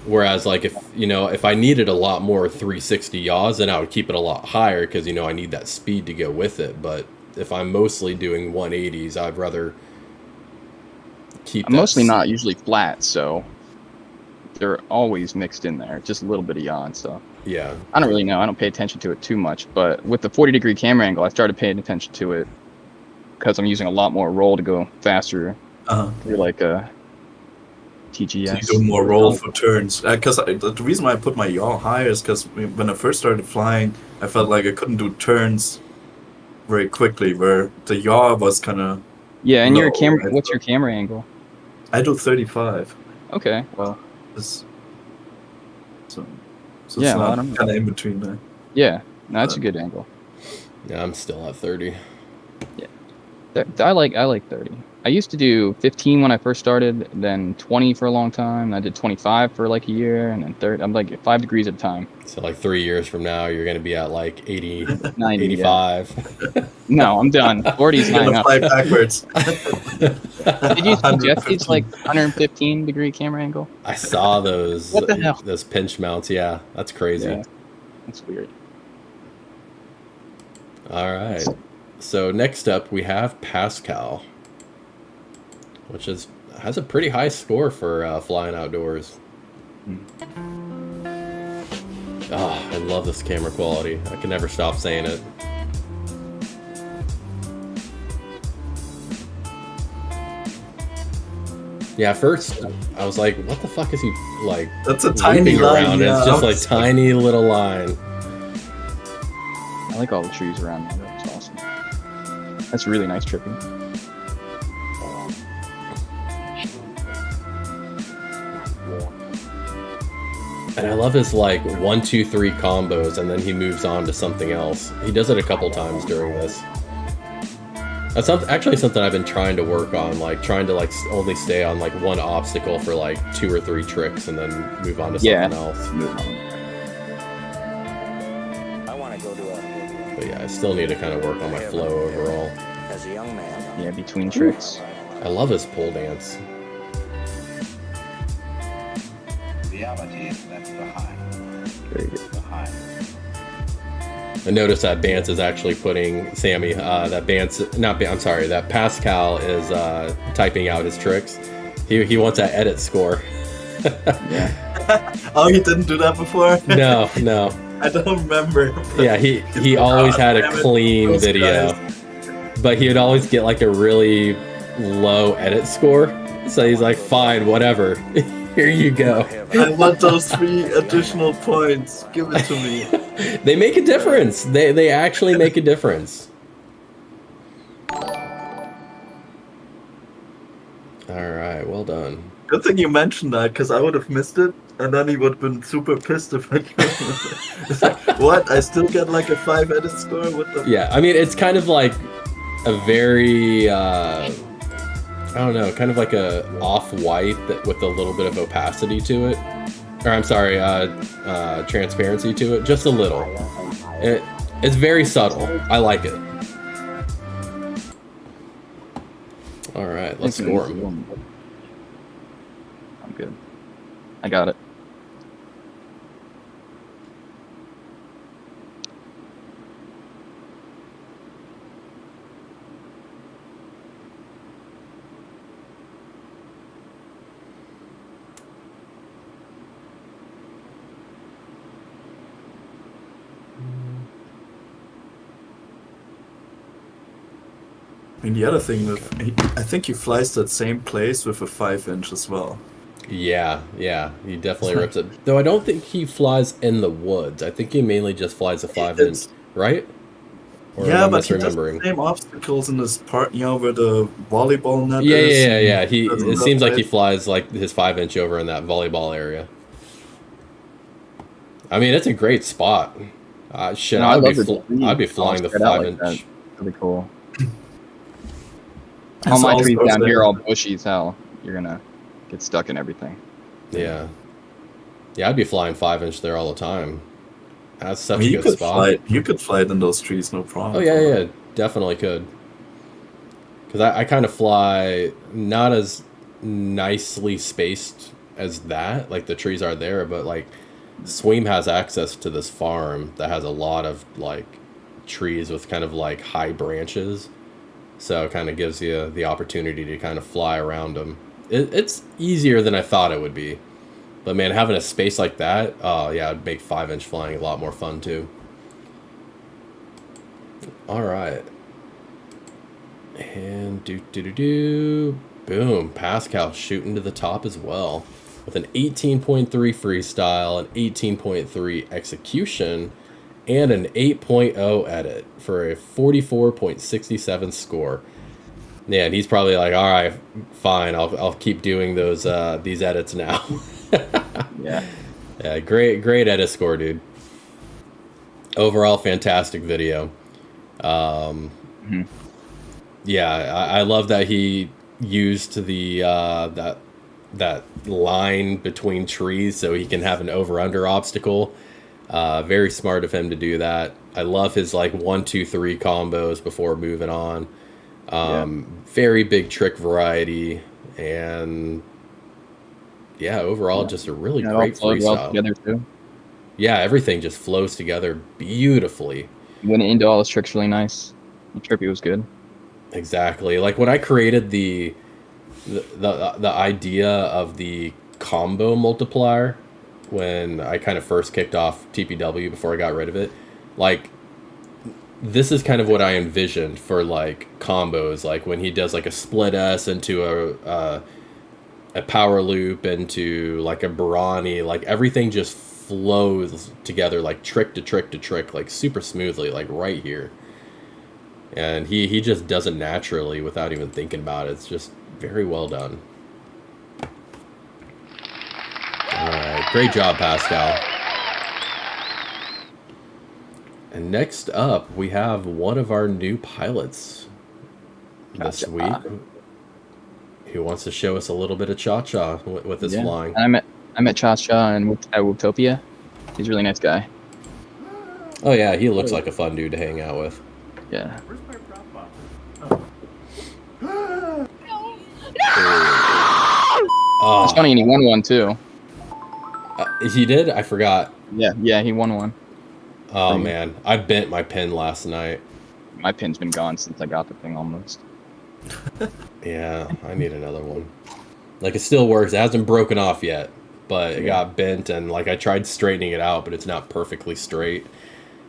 Whereas, like, if I needed a lot more 360 yaws, then I would keep it a lot higher because, I need that speed to go with it. But if I'm mostly doing 180s, I'd rather keep I'm mostly not usually flat, so they're always mixed in there. Just a little bit of yaw and stuff. Yeah. I don't really know. I don't pay attention to it too much. But with the 40-degree camera angle, I started paying attention to it because I'm using a lot more roll to go faster. Through like a TGS. So you do more roll for turns. Because the reason why I put my yaw higher is because when I first started flying, I felt like I couldn't do turns very quickly, where the yaw was kind of... Yeah, and your low, camera. right? What's your camera angle? I do 35. Okay, well, So Yeah, it's well, I not don't know. kind of in between there. yeah, no, that's a good angle. Yeah, I'm still at 30. I like 30. I used to do 15 when I first started, then 20 for a long time. I did 25 for like a year, and then 30. I'm like 5 degrees at a time. So, like, 3 years from now, you're going to be at, like, 80, 90, 85. No, I'm done. 40's You're not gonna enough. fly backwards. Did you see Jesse's like 115 degree camera angle? I saw those, What the hell? those pinch mounts. Yeah, that's crazy. Yeah, that's weird. All right. So next up we have Pascal, which has a pretty high score for flying outdoors. Oh, I love this camera quality. I can never stop saying it. Yeah, at first I was like, what the fuck is he like That's a tiny looping line. around? Yeah, It's just I like was tiny little line. I like all the trees around me. That's awesome. That's really nice tripping. And I love his like 1, 2, 3 combos, and then he moves on to something else. He does it a couple times during this. That's actually something I've been trying to work on, like trying to like only stay on like one obstacle for like 2 or 3 tricks, and then move on to something else. I want to go to a But yeah, I still need to kind of work on my flow overall. as a young man. Yeah, between tricks. I love his pole dance. Reality is that's the high. Very good. The high. I noticed that Bance is actually putting Sammy. That Pascal is typing out his tricks. He wants that edit score. Yeah. Oh, he didn't do that before? No. I don't remember. Yeah, he always had a Damn it, clean those video, guys. but he would always get like a really low edit score. So he's like, fine, whatever. Here you go. I want those 3 additional points. Give it to me. They make a difference. They actually make a difference. All right, well done. Good thing you mentioned that, because I would have missed it, and then he would have been super pissed if I It's like, what? I still get like a 5 edit score? What the? Yeah, I mean, it's kind of like a very, I don't know, kind of like a off-white with a little bit of opacity to it. Or I'm sorry, transparency to it, just a little. It's very subtle. I like it. All right, let's score him. I'm good. I got it. I mean, the other thing with, I think he flies that same place with a 5-inch as well. Yeah, he definitely rips it. Though I don't think he flies in the woods. I think he mainly just flies a 5-inch, right? Or Yeah, am I but he does the misremembering? same obstacles in this part, where the volleyball net Yeah, is. yeah. Doesn't It that seems like he way? flies like his 5-inch over in that volleyball area. I mean, it's a great spot. Shit, No, I love I'd be flying the spread out like 5-inch. that. Really cool. And All so my also trees down the- here all bushy as hell. You're gonna get stuck in everything. Yeah, I'd be flying 5-inch there all the time. That's I such mean, a good spot. You could fly it in those trees, no problem. Oh yeah, definitely could. Because I kind of fly not as nicely spaced as that, like the trees are there, but like Sweem has access to this farm that has a lot of like trees with kind of like high branches, so it kind of gives you the opportunity to kind of fly around them. It's easier than I thought it would be, but man, having a space like that, oh yeah, it'd make 5-inch flying a lot more fun too. All right. And boom, Pascal shooting to the top as well with an 18.3 freestyle, an 18.3 execution, and an 8.0 edit for a 44.67 score. Yeah, and he's probably like, all right, fine, I'll keep doing those these edits now. Yeah. Yeah, great edit score, dude. Overall, fantastic video. Yeah, I love that he used the that line between trees so he can have an over-under obstacle. Very smart of him to do that. I love his like 1, 2, 3 combos before moving on. Very big trick variety, and yeah, overall just a really That all great flowed well freestyle. together too. Yeah, everything just flows together beautifully. Went into all his tricks really nice. The trippy was good. Exactly. Like when I created the idea of the combo multiplier, when I kind of first kicked off TPW before I got rid of it, like this is kind of what I envisioned for like combos, like when he does like a split S into a power loop into like a Barani, like everything just flows together like trick to trick to trick, like super smoothly, like right here. And he just does it naturally without even thinking about it. It's just very well done. Alright, great job, Pascal. And next up, we have one of our new pilots this week who wants to show us a little bit of cha-cha with his flying. And I met Cha-Cha at Wootopia. He's a really nice guy. Oh yeah, he looks like a fun dude to hang out with. Yeah. Oh, It's funny, and he won one too. he did? I forgot. Yeah, he won one. Oh man, I bent my pin last night. My pin's been gone since I got the thing almost. Yeah, I need another one. Like it still works. It hasn't broken off yet, but it got bent, and like I tried straightening it out, but it's not perfectly straight.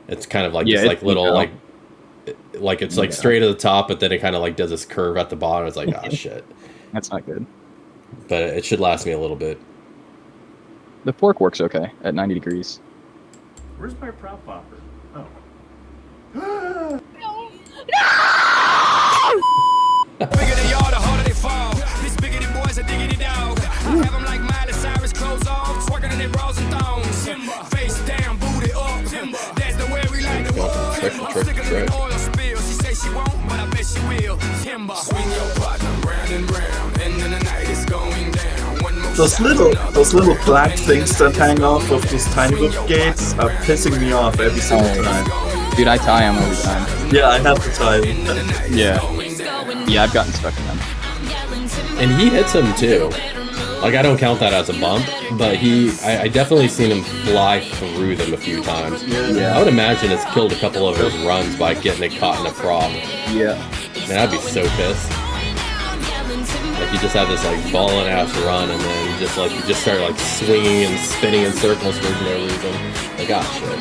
It's kind of like this like little like it's like straight at the top, but then it kind of like does this curve at the bottom. It's like, oh shit. That's not good. But it should last me a little bit. The fork works okay at 90 degrees. Where's my prop popper? Oh. Bigger they are, the harder they fall. These bigger than boys, a diggity dog. Have them like Miley Cyrus, clothes off, twerking in their bras and thongs. Face down, booty up. That's the way we like to walk. Stick her in the oil spill. She say she won't, but I bet she will. Timber. Swing your partner round and round, and then the night is going down. One more Those little black things that hang off of those tiny little gates are pissing me off every single time. Dude, I tie them every time. Yeah, I have to tie. Yeah. Yeah, I've gotten stuck in them. And he hits him too. Like, I don't count that as a bump, but I definitely seen him fly through them a few times. Yeah. I would imagine it's killed a couple of his runs by getting it caught in a frog. Yeah. Man, I'd be so pissed. Like, you just have this like ballin' ass run, and then you just start like swinging and spinning in circles for no reason. Like, ah, shit.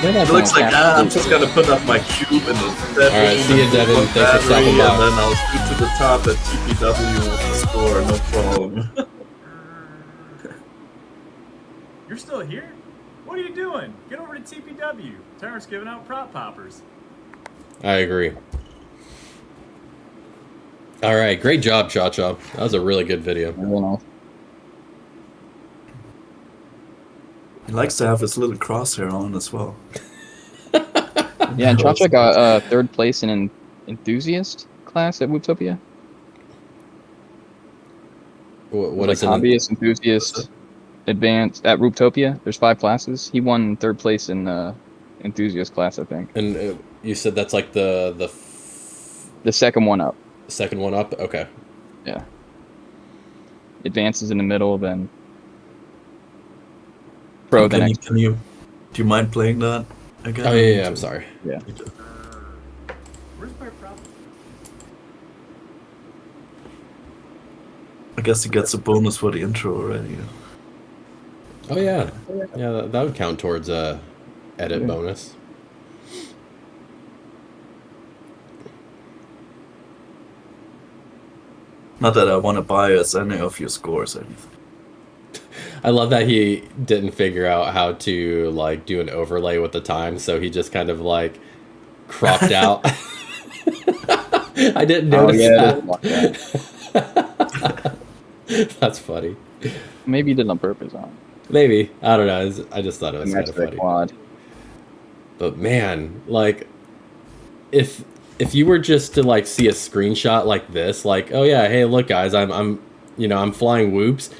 It looks like I'm just gonna put up my cube in the Alright, see you, Devin. Thanks for stopping by. And then I'll shoot to the top at TPW with the score, no problem. You're still here? What are you doing? Get over to TPW. Tyrantt's giving out prop poppers. I agree. Alright, great job, Cha-Cha. That was a really good video. He likes to have his little crosshair on as well. Yeah, and Cha-Cha got 3rd place in an enthusiast class at Wootopia. What like is it? Hobbyist, enthusiast, advanced at Rooptopia. There's 5 classes. He won 3rd place in the enthusiast class, I think. And you said that's like the second one up. Second one up? Okay. Yeah. Advances in the middle, then pro the next. Do you mind playing that again? Oh yeah, I'm sorry. Yeah. Where's my prop? I guess he gets a bonus for the intro already. Oh yeah. Yeah, that would count towards a edit bonus. Not that I want to bias any of your scores or anything. I love that he didn't figure out how to like do an overlay with the time, so he just kind of like cropped out. I didn't notice that. That's funny. Maybe he did it on purpose. Maybe. I don't know. I just thought it was kind of funny. Quad. But man, like, if you were just to like see a screenshot like this, like, oh yeah, hey, look guys, I'm flying whoops.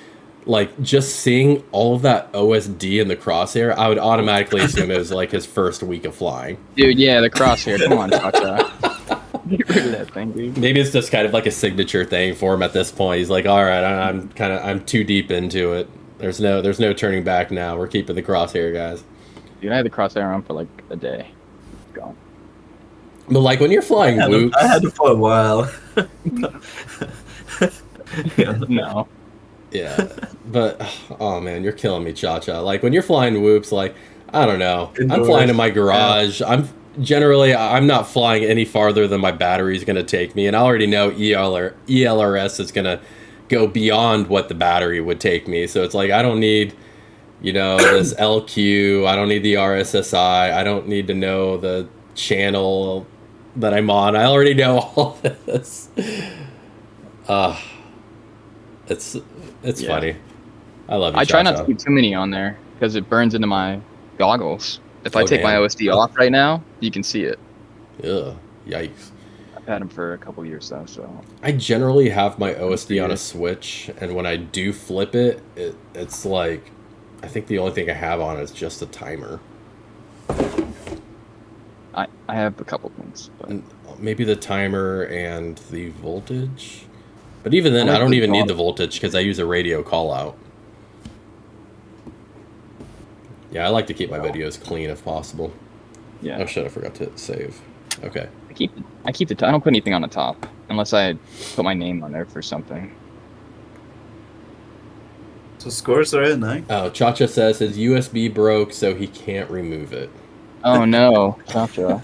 Like, just seeing all of that OSD in the crosshair, I would automatically assume it was like his first week of flying. Dude, yeah, the crosshair. Come on, Cha-Cha. Get rid of that thing, dude. Maybe it's just kind of like a signature thing for him at this point. He's like, all right, I'm too deep into it. There's no turning back now. We're keeping the crosshair, guys. Dude, I had the crosshair on for like a day. It's gone. But like when you're flying whoops, I had it for a while. No. Yeah, but oh man, you're killing me, Cha-Cha. Like when you're flying whoops, like I don't know, I'm flying in my garage. Yeah. I'm not flying any farther than my battery's gonna take me, and I already know ELRS is gonna go beyond what the battery would take me. So it's like I don't need, this LQ. I don't need the RSSI. I don't need to know the channel that I'm on. I already know all this. It's funny. I love you, I try Cha-Cha. not to keep too many on there because it burns into my goggles. If I take damn. my OSD off right now, you can see it. Ugh, yikes. I've had them for a couple years though, so. I generally have my OSD on a switch, and when I do flip it, it's like, I think the only thing I have on is just a timer. I have a couple things. But. And maybe the timer and the voltage. But even then, I don't even need the voltage because I use a radio call out. Yeah, I like to keep my videos clean if possible. Yeah. Oh shit, I forgot to save. Okay. I keep the I don't put anything on the top unless I put my name on there for something. So scores are in, eh? Oh, Cha-Cha says his USB broke, so he can't remove it. Oh no, Cha-Cha.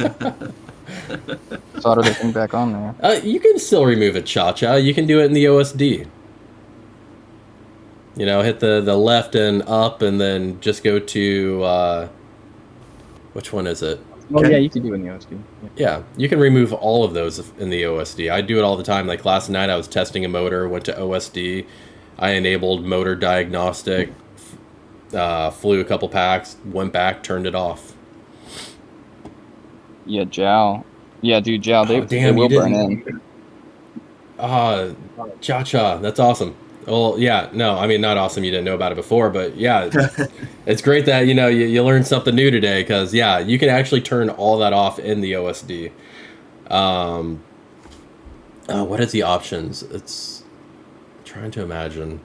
Solder the thing back on there. You can still remove it, Cha-Cha. You can do it in the OSD. You know, hit the left and up, and then just go to which one is it? Oh yeah, you can do it in the OSD. Yeah. Yeah, you can remove all of those in the OSD. I do it all the time. Like last night, I was testing a motor, went to OSD, I enabled motor diagnostic, flew a couple packs, went back, turned it off. Yeah, Jow. Yeah, dude, Jow. They damn, will you burn didn't- in. Cha-cha, that's awesome. Well, yeah, no, I mean, not awesome. You didn't know about it before, but yeah, it's great that, you know, you learned something new today because, yeah, you can actually turn all that off in the OSD. What is the options? It's trying to imagine.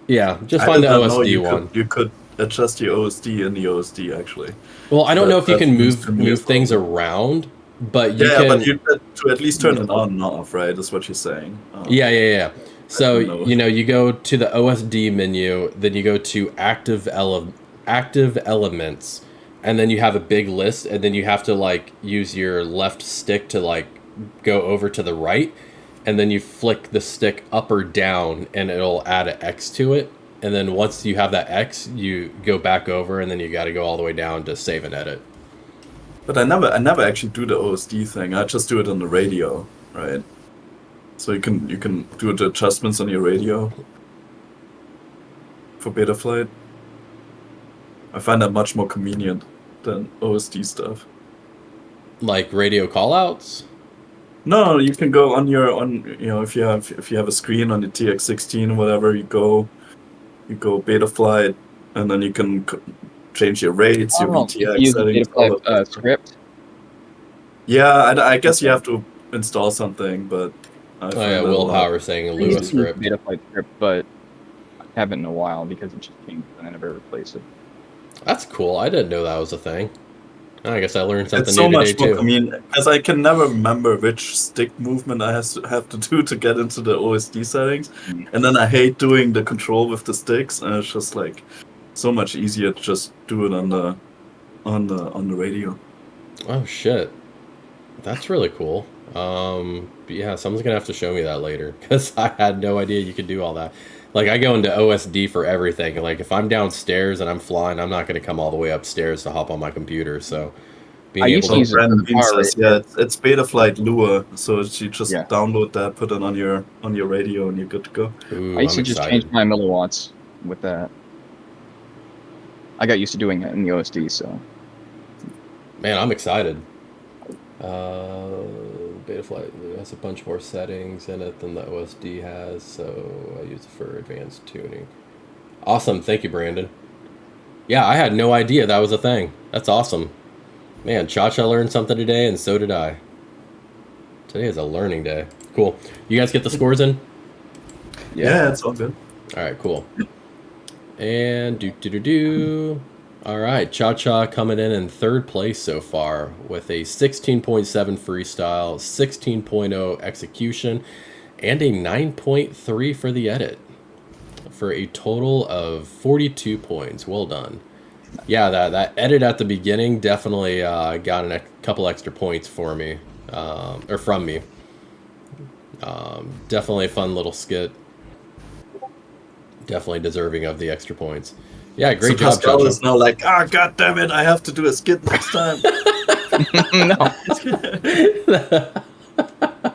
Yeah, just find the OSD one. You could adjust your OSD in the OSD, actually. Well, I don't know if you can seems to me move as things well. around, but you Yeah, can. but you had to at least turn it on and off, right? Is what you're saying. Yeah. So, know. you know, you go to the OSD menu, then you go to active elements, and then you have a big list, and then you have to, like, use your left stick to, like, go over to the right, and then you flick the stick up or down, and it'll add an X to it. And then once you have that X, you go back over, and then you got to go all the way down to save and edit. But I never actually do the OSD thing. I just do it on the radio, right? So you can do the adjustments on your radio for Betaflight. I find that much more convenient than OSD stuff. Like radio callouts? No, you can go on if you have a screen on the TX16 or whatever, you go Betaflight, and then you can change your rates, your VTX use settings. the Betaflight script. Yeah, I guess you have to install something, but I find that a lot. Willpower saying a I Lua used to use script. the Betaflight script, but I haven't in a while because it just changed and I never replaced it. That's cool. I didn't know that was a thing. I guess I learned something It's so new much today more. too. I mean, because I can never remember which stick movement I have to do to get into the OSD settings, and then I hate doing the control with the sticks, and it's just like so much easier to just do it on the radio. Oh shit, that's really cool. But yeah, someone's gonna have to show me that later because I had no idea you could do all that. Like I go into OSD for everything. Like if I'm downstairs and I'm flying, I'm not gonna come all the way upstairs to hop on my computer. So being able to use it for Brandon the bar says, rate. yeah, it's Betaflight Lua, so you just Yeah. download that, put it on your radio, and you're good to go. Ooh, I used I'm to just excited. change my milliwatts with that. I got used to doing it in the OSD, so. Man, I'm excited. Betaflight has a bunch more settings in it than the OSD has, so I use it for advanced tuning. Awesome, thank you, Brandon. Yeah, I had no idea that was a thing. That's awesome. Man, Cha-Cha learned something today, and so did I. Today is a learning day. Cool. You guys get the scores in? Yeah, it's all good. All right, cool. And do. All right, Cha-Cha coming in third place so far with a 16.7 freestyle, 16.0 execution, and a 9.3 for the edit, for a total of 42 points. Well done. Yeah, that edit at the beginning definitely got a couple extra points for me, or from me. Definitely a fun little skit. Definitely deserving of the extra points. Yeah, great job, Pascal Cha-Cha. is now like, god damn it, I have to do a skit next time. No.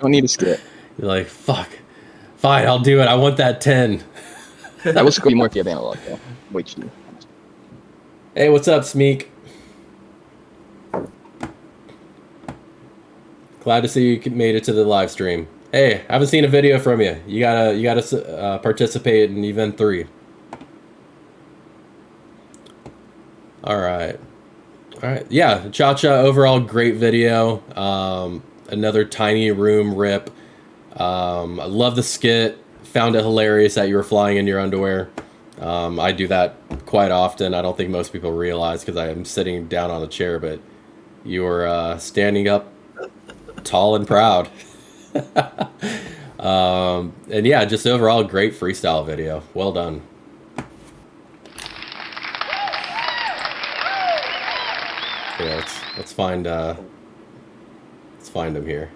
Don't need a skit. You're like, fuck. Fine, I'll do it. I want that 10. That was going to be more if you have analog, though. Wait, you. Hey, what's up, Smeek? Glad to see you made it to the live stream. Hey, I haven't seen a video from you. You gotta participate in event 3. All right. Yeah, Cha-Cha, overall great video. Another tiny room rip. I love the skit. Found it hilarious that you were flying in your underwear. I do that quite often. I don't think most people realize because I am sitting down on a chair, but you were standing up tall and proud. And yeah, just overall great freestyle video. Well done. Yeah, let's find him here.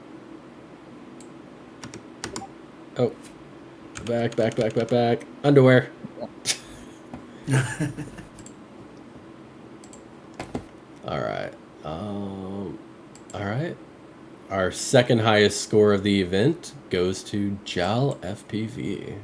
Oh, back. Underwear. All right. All right. Our second highest score of the event goes to Jal FPV.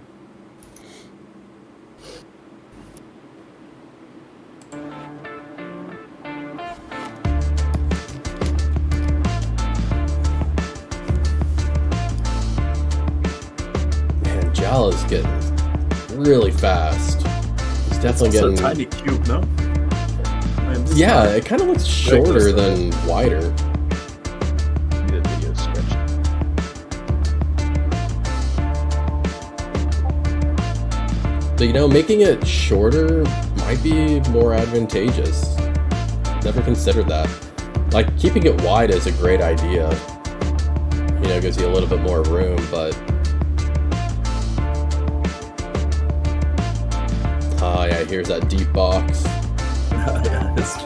Man, Jal is getting really fast. He's definitely It's getting a tiny cube, no? I mean, Yeah, it kind of looks shorter than wider. The video stretched. But you know, making it shorter might be more advantageous. Never considered that. Like, keeping it wide is a great idea. You know, gives you a little bit more room, but... Ah, yeah, here's that deep box. Yeah, it's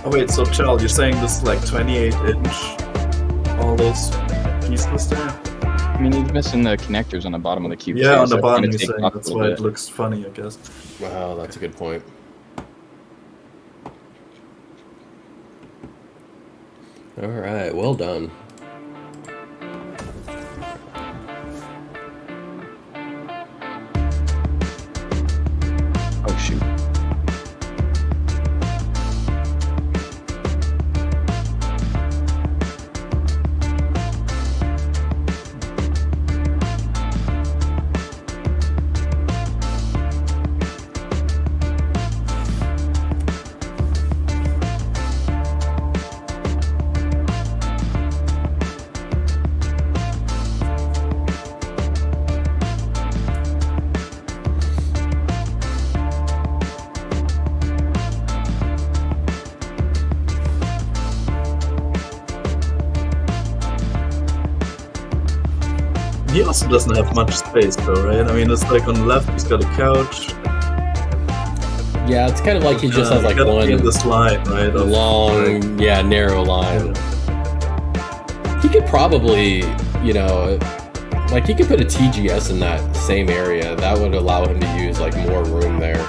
Oh wait, so Chal, you're saying this is like 28-inch? All those pieces there? I mean, he's missing the connectors on the bottom of the cube. Yeah, too, on so the it's bottom gonna you're take saying off a that's little why bit. it looks funny, I guess. Wow, that's a good point. All right, well done. Oh shoot. He also doesn't have much space though, right? I mean, it's like on the left he's got a couch. Yeah, it's kind of like he just has like gotta one be in this line, right? of- long, yeah, narrow line. He could probably, you know, like he could put a TGS in that same area. That would allow him to use like more room there.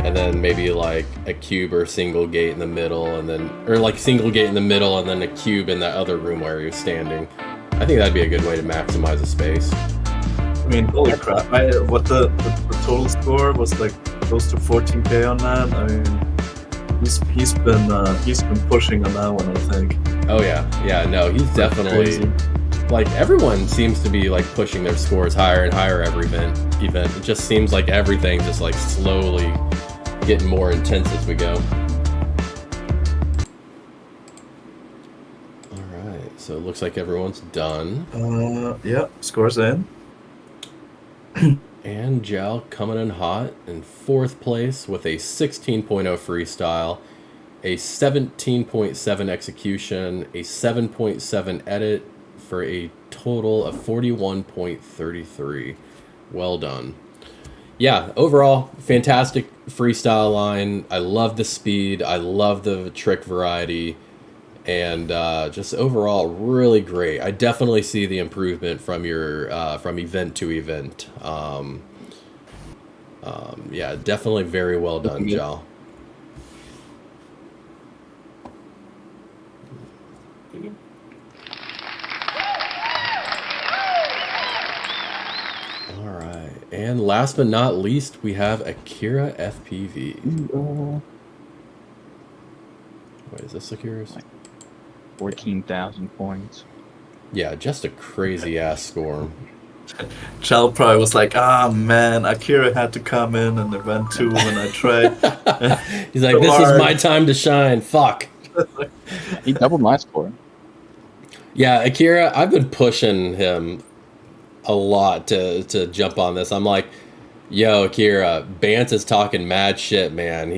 And then maybe like a cube or single gate in the middle, and then, or like single gate in the middle and then a cube in that other room where he was standing. I think that'd be a good way to maximize the space. I mean, holy crap! What the total score was like close to 14K on that. I mean, he's been pushing on that one, I think. Oh yeah, no, he's definitely Crazy. like everyone seems to be like pushing their scores higher and higher every event. It just seems like everything's just like slowly getting more intense as we go. So it looks like everyone's done. Yeah, scores in. And Jal coming in hot in 4th place with a 16.0 freestyle, a 17.7 execution, a 7.7 edit for a total of 41.33. Well done. Yeah, overall, fantastic freestyle line. I love the speed. I love the trick variety. And just overall, really great. I definitely see the improvement from your from event to event. Yeah, definitely very well done, Jal. All right, and last but not least, we have Akira FPV. Wait, is this Akira's? 14,000 points. Yeah, just a crazy ass score. Chal probably was like, man, Akira had to come in and event 2 when I tried. He's like, this is my time to shine. Fuck. He doubled my score. Yeah, Akira, I've been pushing him a lot to jump on this. I'm like, yo, Akira, Bance is talking mad shit, man.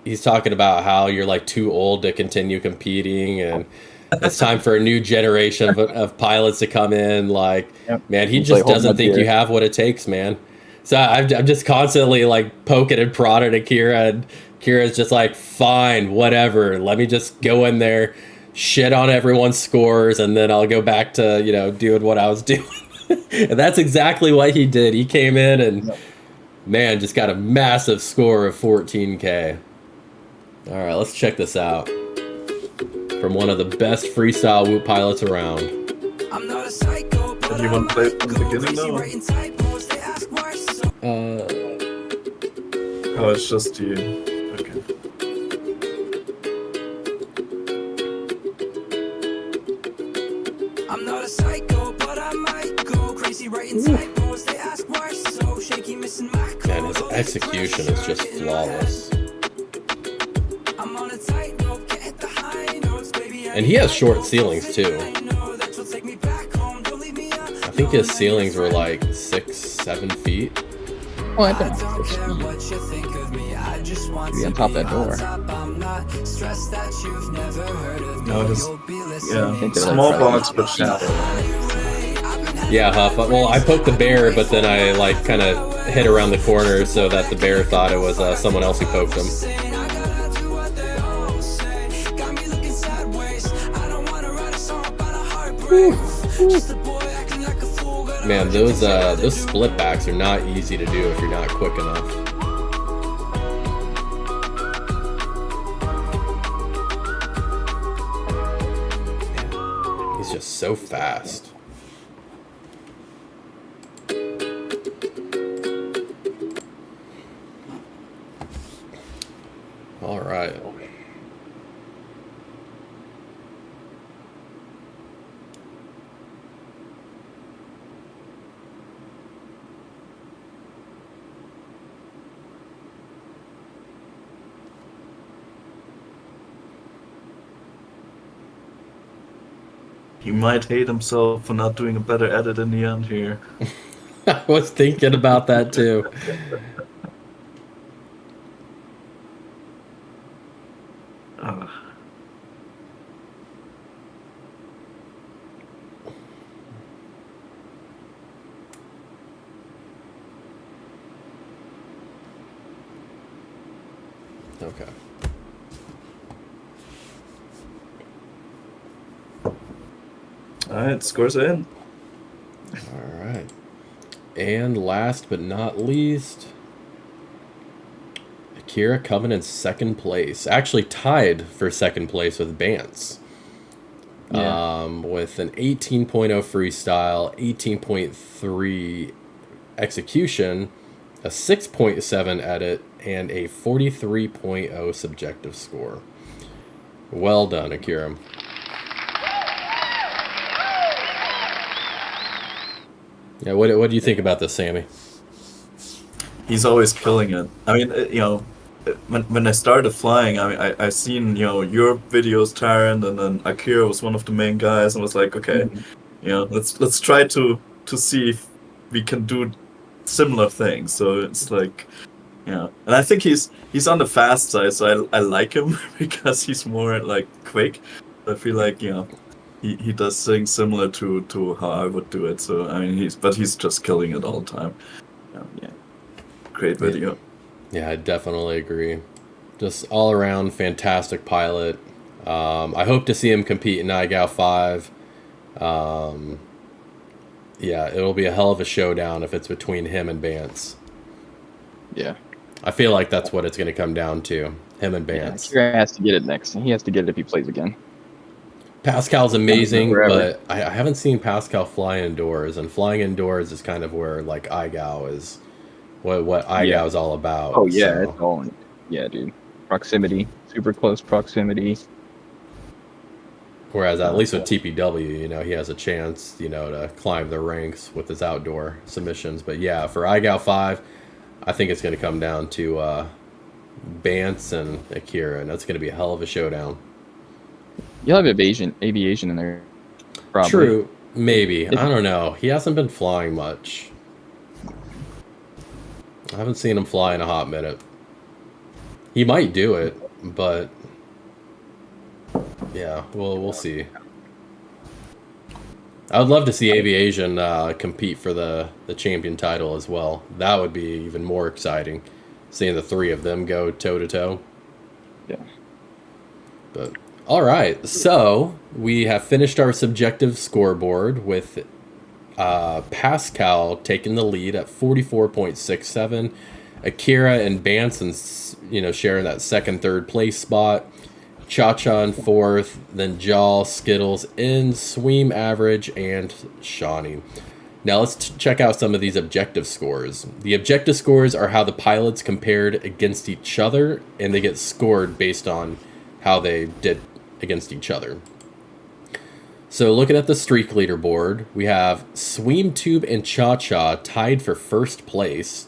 He's talking about how you're like too old to continue competing, and it's time for a new generation of pilots to come in. Like, man, he just doesn't think you have what it takes, man. So I'm just constantly like poking and prodding at Kira, and Kira's just like, fine, whatever. Let me just go in there, shit on everyone's scores, and then I'll go back to, you know, doing what I was doing. And that's exactly what he did. He came in and, man, just got a massive score of 14K. All right, let's check this out. From one of the best freestyle Whoop pilots around. I'm not a psycho, but Did you want to play it from the beginning though? Oh, it's just you. Okay. I'm not a psycho, but I might go crazy writing typos. They ask why so shaky, missing my code. Man, his execution is just flawless. I'm on a tightrope, can't hit the high notes, baby. And he has short ceilings too. I think his ceilings were like 6-7 feet. Oh, I don't know. Maybe on top of that door. No, just I think they're small like box but shallow. Yeah, Huff. Well, I poked the bear, but then I like kind of hid around the corner so that the bear thought it was someone else who poked him. Man, those split backs are not easy to do if you're not quick enough. He's just so fast. All right. He might hate himself for not doing a better edit in the end here. I was thinking about that too. Okay. Alright, scores are in. All right. And last but not least, Akira coming in second place. Actually tied for second place with Bance. Yeah. With an 18.0 freestyle, 18.3 execution, a 6.7 edit, and a 43.0 subjective score. Well done, Akira. Yeah, what do you think about this, Sammy? He's always killing it. I mean, you know, when I started flying, I mean, I seen, you know, your videos, Tyrantt, and then Akira was one of the main guys, and was like, okay, you know, let's try to see if we can do similar things. So it's like, you know, and I think he's on the fast side, so I like him because he's more like quick. I feel like, you know, he does things similar to how I would do it. So I mean, he's just killing it all the time. Yeah. Great video. Yeah, I definitely agree. Just all around fantastic pilot. I hope to see him compete in IGAL 5. Yeah, it'll be a hell of a showdown if it's between him and Bance. Yeah. I feel like that's what it's going to come down to. Him and Bance. Akira has to get it next. He has to get it if he plays again. Pascal's amazing, Forever. but I haven't seen Pascal fly indoors, and flying indoors is kind of where like IGAL is, what IGAL is all about. Oh yeah, so. it's all. Yeah, dude. Proximity, super close proximity. Whereas at least with TPW, you know, he has a chance, you know, to climb the ranks with his outdoor submissions. But yeah, for IGAL 5, I think it's going to come down to Bance and Akira, and that's going to be a hell of a showdown. You'll have aviation in there. Probably. True, maybe. I don't know. He hasn't been flying much. I haven't seen him fly in a hot minute. He might do it, but yeah, we'll see. I would love to see Aviation compete for the champion title as well. That would be even more exciting, seeing the three of them go toe to toe. Yeah. But all right, so we have finished our subjective scoreboard with Pascal taking the lead at 44.67. Akira and Banson, sharing that second, third place spot. Cha-Cha in fourth, then Jal, Skittles in, Sweem average, and Shawnee. Now let's check out some of these objective scores. The objective scores are how the pilots compared against each other, and they get scored based on how they did against each other. So looking at the streak leaderboard, we have Sweem Tube and Cha-Cha tied for first place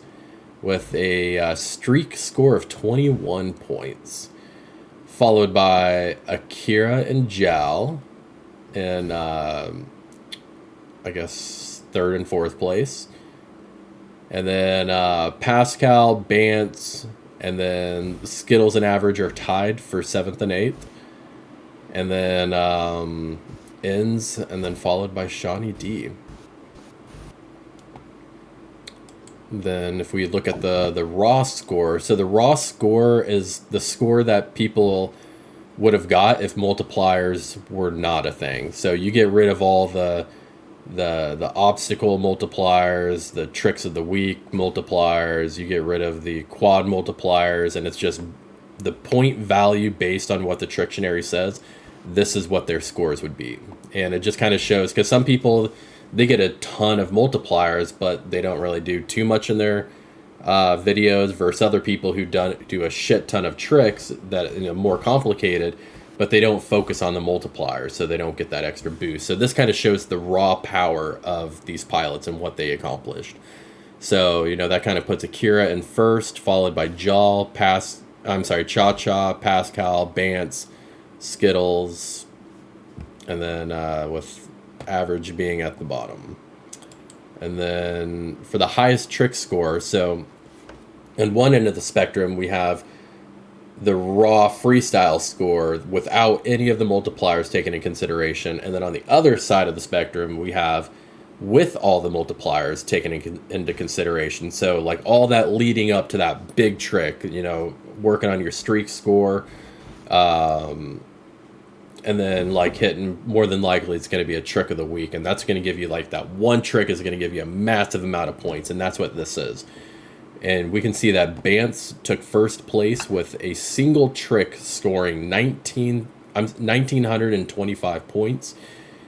with a streak score of 21 points. Followed by Akira and Jal in, I guess, third and fourth place. And then Pascal, Bance, and then Skittles and Average are tied for seventh and eighth. And then Ends, and then followed by Shawnee D. Then if we look at the raw score, so the raw score is the score that people would have got if multipliers were not a thing. So you get rid of all the obstacle multipliers, the tricks of the week multipliers, you get rid of the quad multipliers, and it's just the point value based on what the Trictionary says. This is what their scores would be. And it just kind of shows, because some people, they get a ton of multipliers, but they don't really do too much in their videos versus other people who do a shit ton of tricks that more complicated, but they don't focus on the multipliers, so they don't get that extra boost. So this kind of shows the raw power of these pilots and what they accomplished. So, that kind of puts Akira in first, followed by Jal, Cha-Cha, Pascal, Bance, Skittles, and then with Average being at the bottom. And then for the highest trick score, so in one end of the spectrum we have the raw freestyle score without any of the multipliers taken into consideration, and then on the other side of the spectrum we have with all the multipliers taken into consideration. So like all that leading up to that big trick, working on your streak score, and then like hitting, more than likely it's going to be a trick of the week, and that's going to give you, like, that one trick is going to give you a massive amount of points, and that's what this is. And we can see that Bance took first place with a single trick scoring 1,925 points,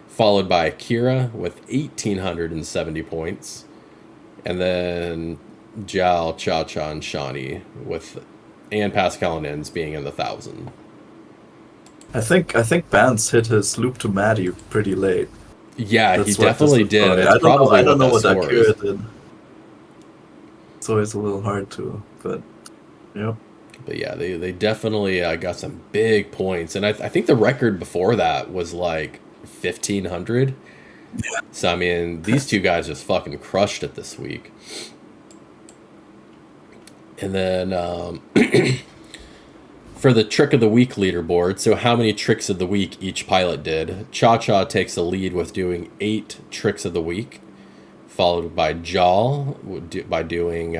followed by Akira with 1,870 points, and then Jal, Cha-Cha, and Shawnee and Pascal and Ends being in the 1,000. I think Bance hit his loop to Maddie pretty late. Yeah, he definitely did. That's I don't know what that Akira did. It's always a little hard to, but yep. But yeah, they definitely got some big points, and I think the record before that was like 1,500. Yeah. So I mean, these two guys just fucking crushed it this week. And then for the trick of the week leaderboard, so how many tricks of the week each pilot did, Cha-Cha takes the lead with doing 8 tricks of the week, followed by Jal by doing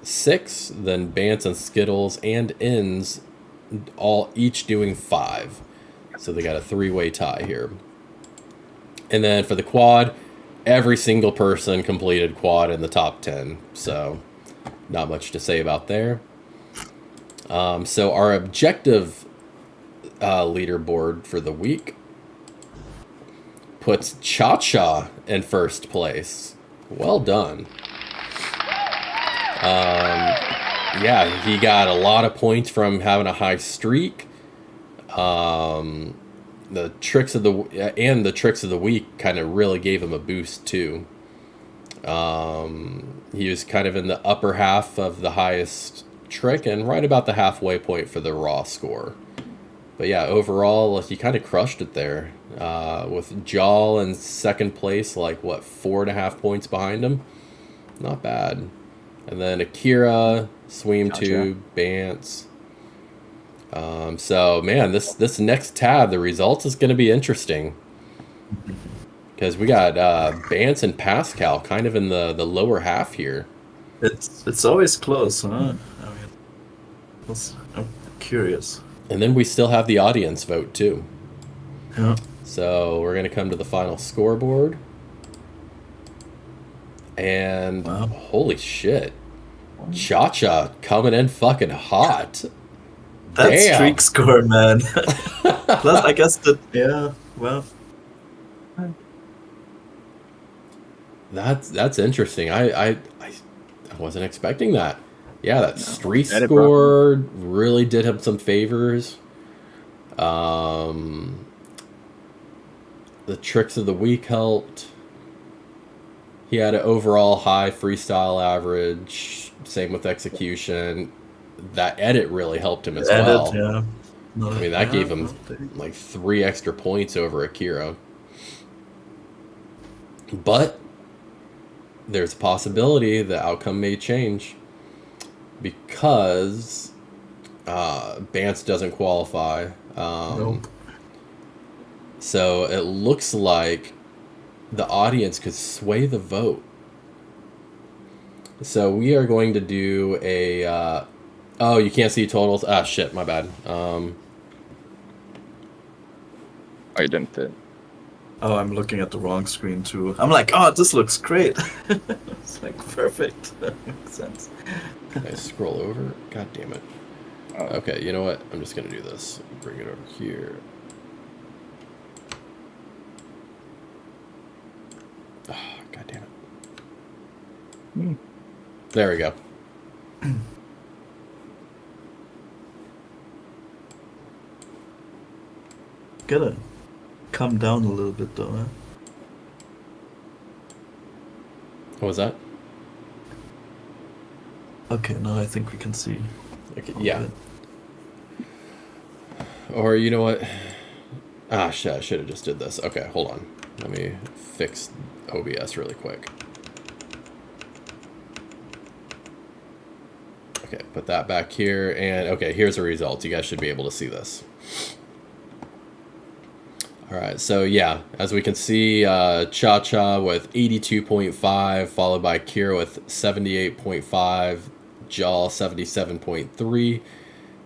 6, then Bance and Skittles and Ends each doing 5. So they got a 3-way tie here. And then for the quad, every single person completed quad in the top 10. So not much to say about there. So our objective leaderboard for the week puts Cha-Cha in first place. Well done. Yeah, he got a lot of points from having a high streak. The tricks of the week kind of really gave him a boost too. He was kind of in the upper half of the highest trick and right about the halfway point for the raw score. But yeah, overall he kind of crushed it there, with Jal in second place, like 4.5 points behind him. Not bad. And then Akira, Sweem Tube, Bance. So man, this next tab, the results is going to be interesting. Because we got Bance and Pascal kind of in the lower half here. It's always close, huh? I mean, I'm curious. And then we still have the audience vote too. Yeah. So we're gonna come to the final scoreboard. And holy shit. Cha-Cha coming in fucking hot. That's Damn. streak score, man. Plus, I guess That's interesting. I wasn't expecting that. Yeah, that streak Edit, score really did him some favors. The tricks of the week helped. He had an overall high freestyle average. Same with execution. That edit really helped him as well. Yeah. I mean, that gave him like 3 extra points over Akira. But there's a possibility the outcome may change because Bance doesn't qualify. Nope. So it looks like the audience could sway the vote. So we are going to do a... oh, you can't see totals? Ah, shit, my bad. Oh, you didn't fit. Oh, I'm looking at the wrong screen too. I'm like, oh, this looks great. It's like perfect. That makes sense. Can I scroll over? God damn it. Okay, you know what? I'm just going to do this. Bring it over here. Oh, God damn it. There we go. Gotta come down a little bit though, huh? What was that? Okay, now I think we can see. Okay, yeah. Or you know what? Ah, shit, I should have just did this. Okay, hold on. Let me fix OBS really quick. Okay, put that back here. And okay, here's the results. You guys should be able to see this. All right, so yeah, as we can see, Cha-Cha with 82.5, followed by Kira with 78.5, Jaw 77.3,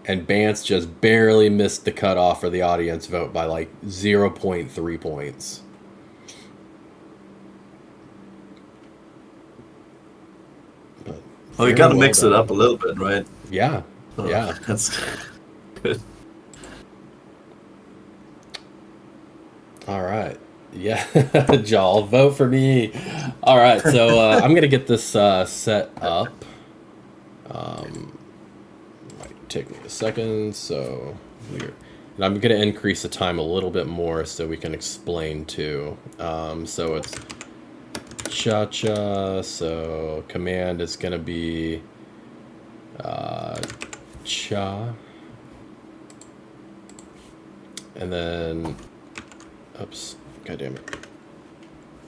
and Bance just barely missed the cutoff for the audience vote by like 0.3 points. But oh, you gotta mix it up a little bit, right? Yeah, Oh, yeah. That's good. All right. Yeah, Jaw, vote for me. All right, so I'm going to get this set up. Might take me a second. So and I'm going to increase the time a little bit more so we can explain too. So it's Cha-Cha. So command is going to be Cha. And then... Oops. God damn it.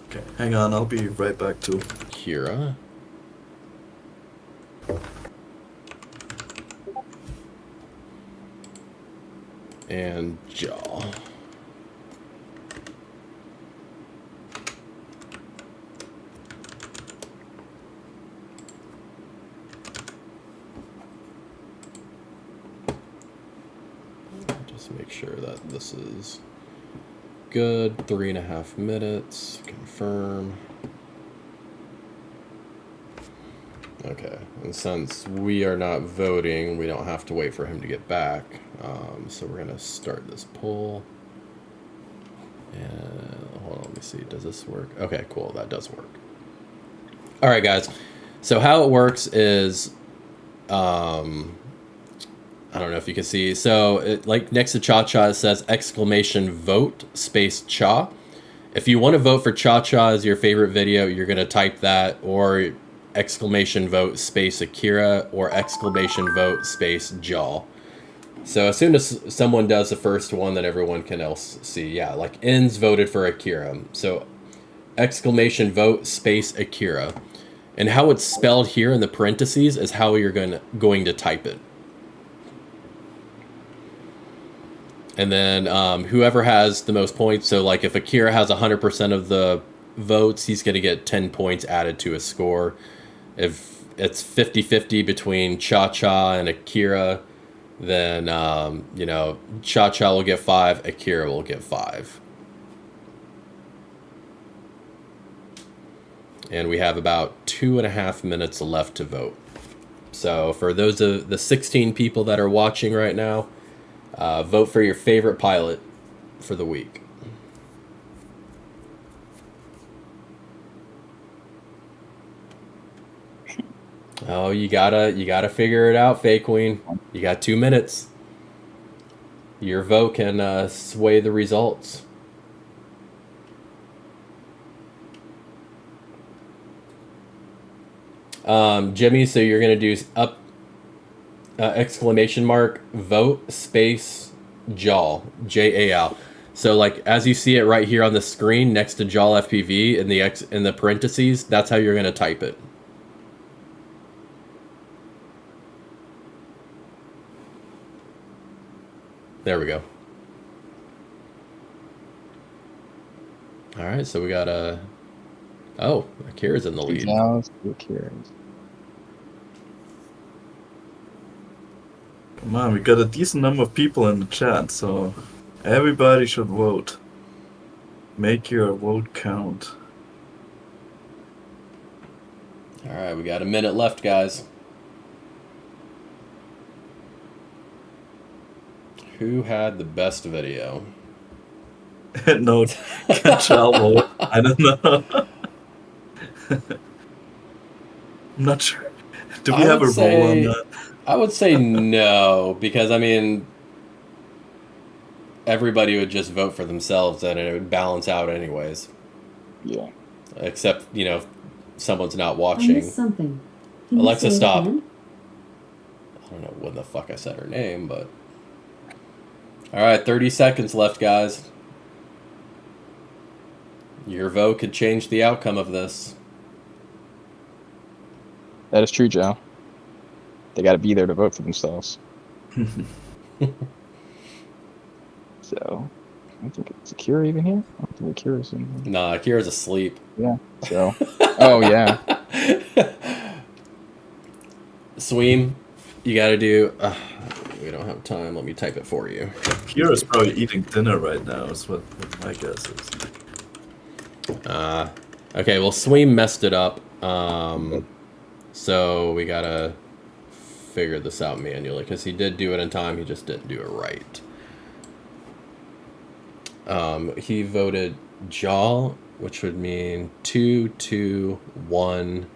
Okay, hang on, I'll be right back too. Kira. And Jaw. Just make sure that this is good. 3.5 minutes. Confirm. Okay, and since we are not voting, we don't have to wait for him to get back. So we're gonna start this poll. And hold on, let me see. Does this work? Okay, cool. That does work. All right, guys. So how it works is, I don't know if you can see. So it, like next to Cha-Cha, it says exclamation vote space Cha. If you want to vote for Cha-Cha as your favorite video, you're going to type that, or exclamation vote space Akira, or exclamation vote space Jaw. So as soon as someone does the first one, then everyone can else see. Yeah, like Ends voted for Akira. So exclamation vote space Akira. And how it's spelled here in the parentheses is how you're going to type it. And then whoever has the most points, so like if Akira has 100% of the votes, he's going to get 10 points added to his score. If it's 50-50 between Cha-Cha and Akira, then, you know, Cha-Cha will get 5, Akira will get 5. And we have about 2.5 minutes left to vote. So for those of the 16 people that are watching right now, vote for your favorite pilot for the week. Oh, you gotta figure it out, Fake Queen. You got 2 minutes. Your vote can sway the results. Jimmy, so you're gonna do up exclamation mark vote space Jaw JAL. So like as you see it right here on the screen next to Jaw FPV in the parentheses, that's how you're gonna type it. There we go. All right, so we got oh, Akira's in the lead. Come on, we got a decent number of people in the chat, so everybody should vote. Make your vote count. All right, we got a minute left, guys. Who had the best video? No, Cha-Cha vote. I don't know. I'm not sure. Do we have a role on that? I would say no, because I mean, everybody would just vote for themselves and it would balance out anyways. Yeah. Except, you know, if someone's not watching. Something. Alexa, stop. I don't know when the fuck I said her name, but. Alright, 30 seconds left, guys. Your vote could change the outcome of this. That is true, Joe. They got to be there to vote for themselves. So, I think it's Akira even here. I don't think Akira's in here. Nah, Akira's asleep. Yeah. So, oh yeah. Sweem, you got to do. We don't have time. Let me type it for you. Akira's probably eating dinner right now. Is what my guess is. Okay. Well, Sweem messed it up. So we gotta figure this out manually because he did do it in time. He just didn't do it right. He voted Jaw, which would mean 2, 2, 1.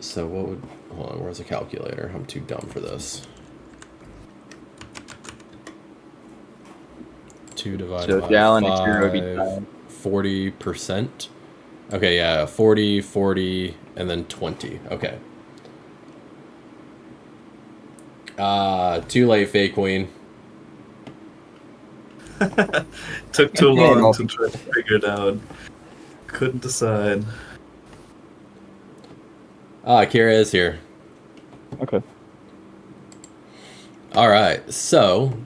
So what would... Hold on, where's the calculator? I'm too dumb for this. 2 divided by 5, 40%. Okay, yeah, 40, 40, and then 20. Okay. Too late, Fake Queen. Took too long to try to figure it out. Couldn't decide. Kira is here. Okay. All right, so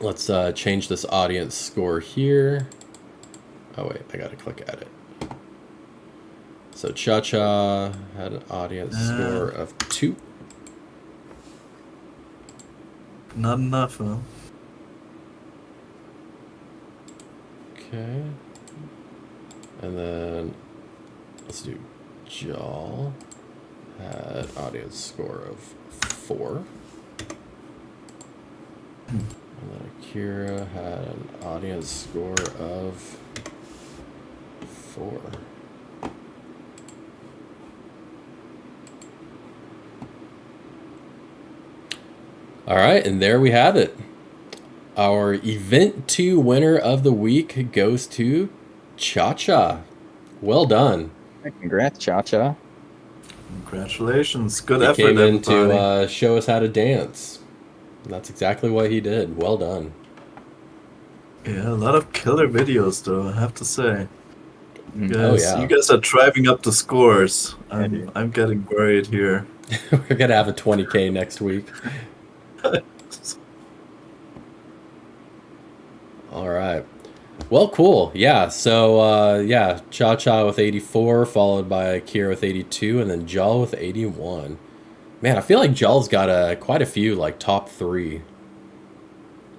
let's change this audience score here. Oh wait, I gotta click edit. So Cha-Cha had an audience score of 2. Not enough, huh? Okay. And then let's do Jaw had audience score of 4. And then Akira had an audience score of 4. All right, and there we have it. Our Event 2 winner of the week goes to Cha-Cha. Well done. Congrats, Cha-Cha. Congratulations. Good He effort, came in everybody. to show us how to dance. And that's exactly what he did. Well done. Yeah, a lot of killer videos, though, I have to say. Oh, yeah. You guys are driving up the scores. I'm getting worried here. We're going to have a 20K next week. right. Well, cool. Yeah. So, yeah, Cha Cha with 84, followed by Kira with 82, and then Jal with 81. Man, I feel like Jal's got quite a few like top 3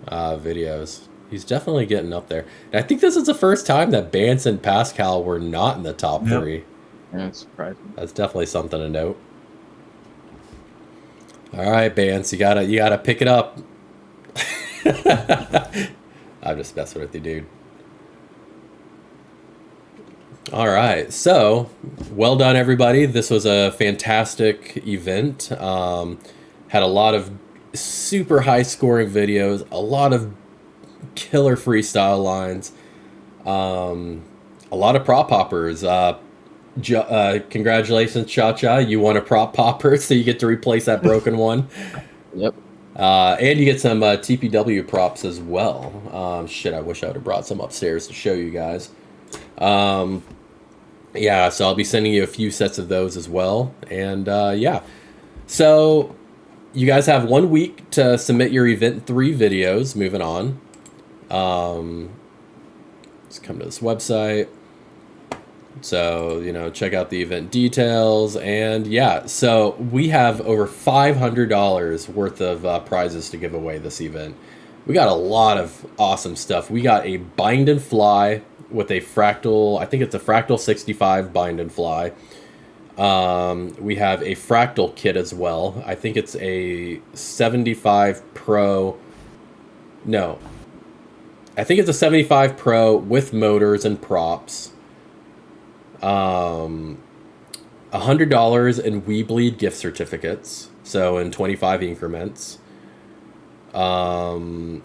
videos. He's definitely getting up there. And I think this is the first time that Bance and Pascal were not in the top 3. Yeah, that's surprising. That's definitely something to note. All right, Bance, you gotta pick it up. I'm just messing with you, dude. All right, so well done, everybody. This was a fantastic event. Had a lot of super high scoring videos, a lot of killer freestyle lines, a lot of prop poppers. Congratulations, Cha Cha. You won a prop popper, so you get to replace that broken one. Yep. And you get some TPW props as well. Shit, I wish I would have brought some upstairs to show you guys. Yeah, so I'll be sending you a few sets of those as well. And yeah, so you guys have 1 week to submit your Event 3 videos. Moving on. Let's come to this website. So, you know, check out the event details. And yeah, so we have over $500 worth of prizes to give away this event. We got a lot of awesome stuff. We got a bind and fly with a fractal, I think it's a fractal 65 bind and fly. We have a fractal kit as well. I think it's a 75 Pro. No, I think it's a 75 Pro with motors and props. $100 in Weebleed gift certificates, so in 25 increments. A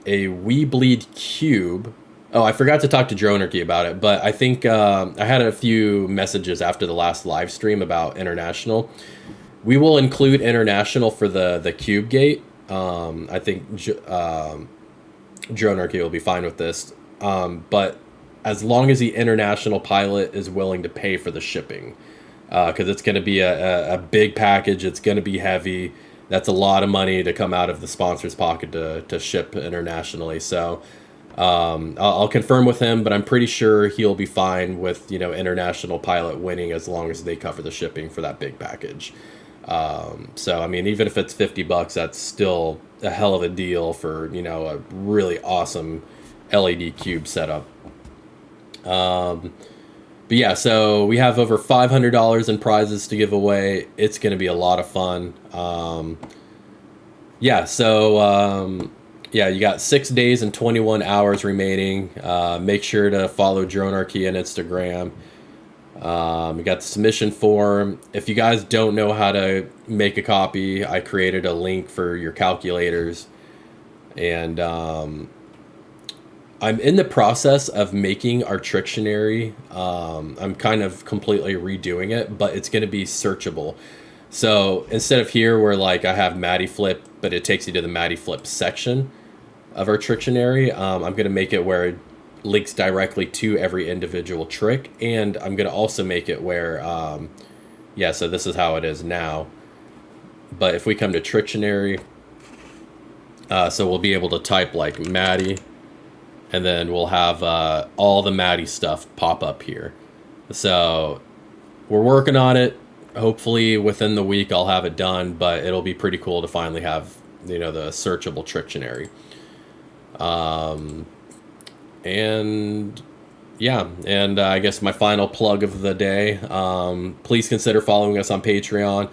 Weebleed cube. Oh, I forgot to talk to Dronarchy about it, but I think I had a few messages after the last live stream about international. We will include international for the cube gate. I think Dronarchy will be fine with this, but as long as the international pilot is willing to pay for the shipping, because it's going to be a big package. It's going to be heavy. That's a lot of money to come out of the sponsor's pocket to ship internationally. So I'll confirm with him, but I'm pretty sure he'll be fine with, you know, international pilot winning as long as they cover the shipping for that big package. So, I mean, even if it's $50, that's still a hell of a deal for, you know, a really awesome LED cube setup. But yeah, so we have over $500 in prizes to give away. It's going to be a lot of fun. Yeah, so yeah, you got 6 days and 21 hours remaining. Make sure to follow Dronarchy on Instagram. We got the submission form. If you guys don't know how to make a copy, I created a link for your calculators. And I'm in the process of making our Trictionary. I'm kind of completely redoing it, but it's going to be searchable. So instead of here where like I have Matty Flip, but it takes you to the Matty Flip section of our Trictionary, I'm going to make it where it links directly to every individual trick. And I'm going to also make it where, yeah, so this is how it is now. But if we come to Trictionary, so we'll be able to type like Matty, and then we'll have all the Matty stuff pop up here. So we're working on it. Hopefully within the week I'll have it done, but it'll be pretty cool to finally have, you know, the searchable Trictionary. And yeah, and I guess my final plug of the day, please consider following us on Patreon.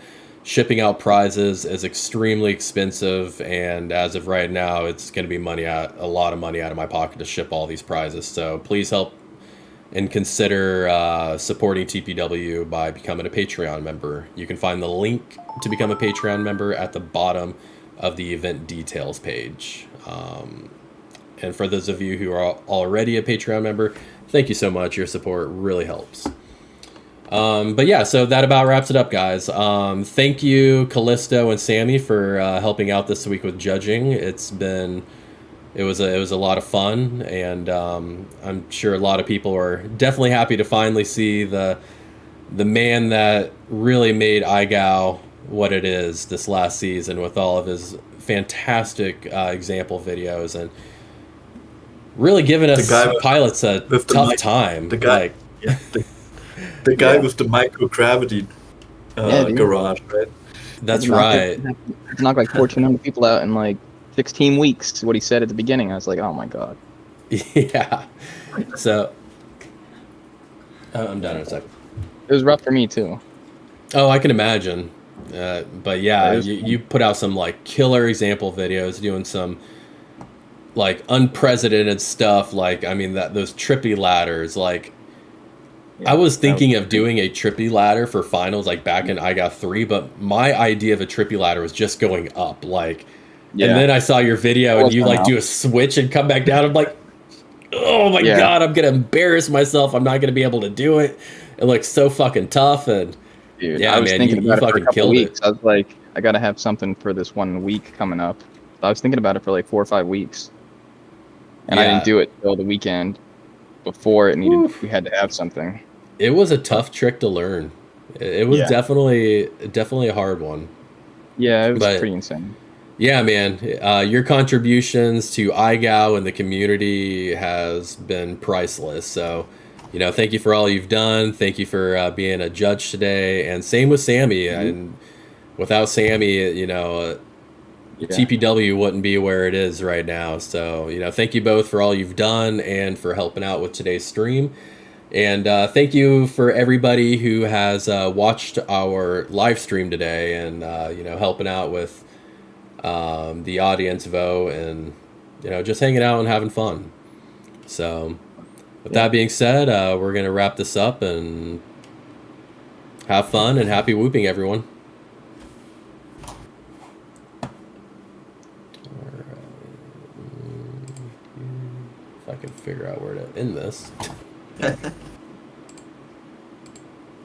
Shipping out prizes is extremely expensive, and as of right now, it's going to be a lot of money out of my pocket to ship all these prizes. So please help and consider supporting TPW by becoming a Patreon member. You can find the link to become a Patreon member at the bottom of the event details page. And for those of you who are already a Patreon member, thank you so much. Your support really helps. But yeah, so that about wraps it up, guys. Thank you, Callisto and Sammy, for helping out this week with judging. It was a lot of fun, and I'm sure a lot of people are definitely happy to finally see the man that really made iGao what it is this last season with all of his fantastic example videos. And really giving us guy with- pilots a with the tough mic- time. the guy- Like, Yeah, the guy Yeah. with the microgravity Dude. garage, right? that's Knock right. Knocked like 1,400 people out in like 16 weeks. What he said at the beginning, I was like, oh my god. Yeah. So, I'm done in a second. It was rough for me too. Oh, I can imagine. But yeah, It was you put out some like killer example videos, doing some like unprecedented stuff. Like, I mean, those trippy ladders. Like, I was thinking of doing a trippy ladder for finals, like back in I Got 3, but my idea of a trippy ladder was just going up. Like, Yeah. and then I saw your video and was you going like up. do a switch and come back down. I'm like, oh my Yeah. god, I'm gonna embarrass myself. I'm not gonna be able to do it. It looks so fucking tough. And Dude, yeah, I was man, thinking you about it for a fucking couple killed weeks. it. I was like, I gotta have something for this 1 week coming up. I was thinking about it for like 4 or 5 weeks, and I Yeah. didn't do it till the weekend before it needed. Oof. We had to have something. It was a tough trick to learn. It was Yeah. definitely a hard one. Yeah, it was But- pretty insane. Yeah, man. Your contributions to iGao and the community has been priceless. So, thank you for all you've done. Thank you for being a judge today. And same with Sammy. And without Sammy, Yeah. TPW wouldn't be where it is right now. So, thank you both for all you've done and for helping out with today's stream. And thank you for everybody who has watched our live stream today and, helping out with the audience vote and, just hanging out and having fun. So with that being said, we're going to wrap this up and have fun and happy whooping, everyone. If I can figure out where to end this.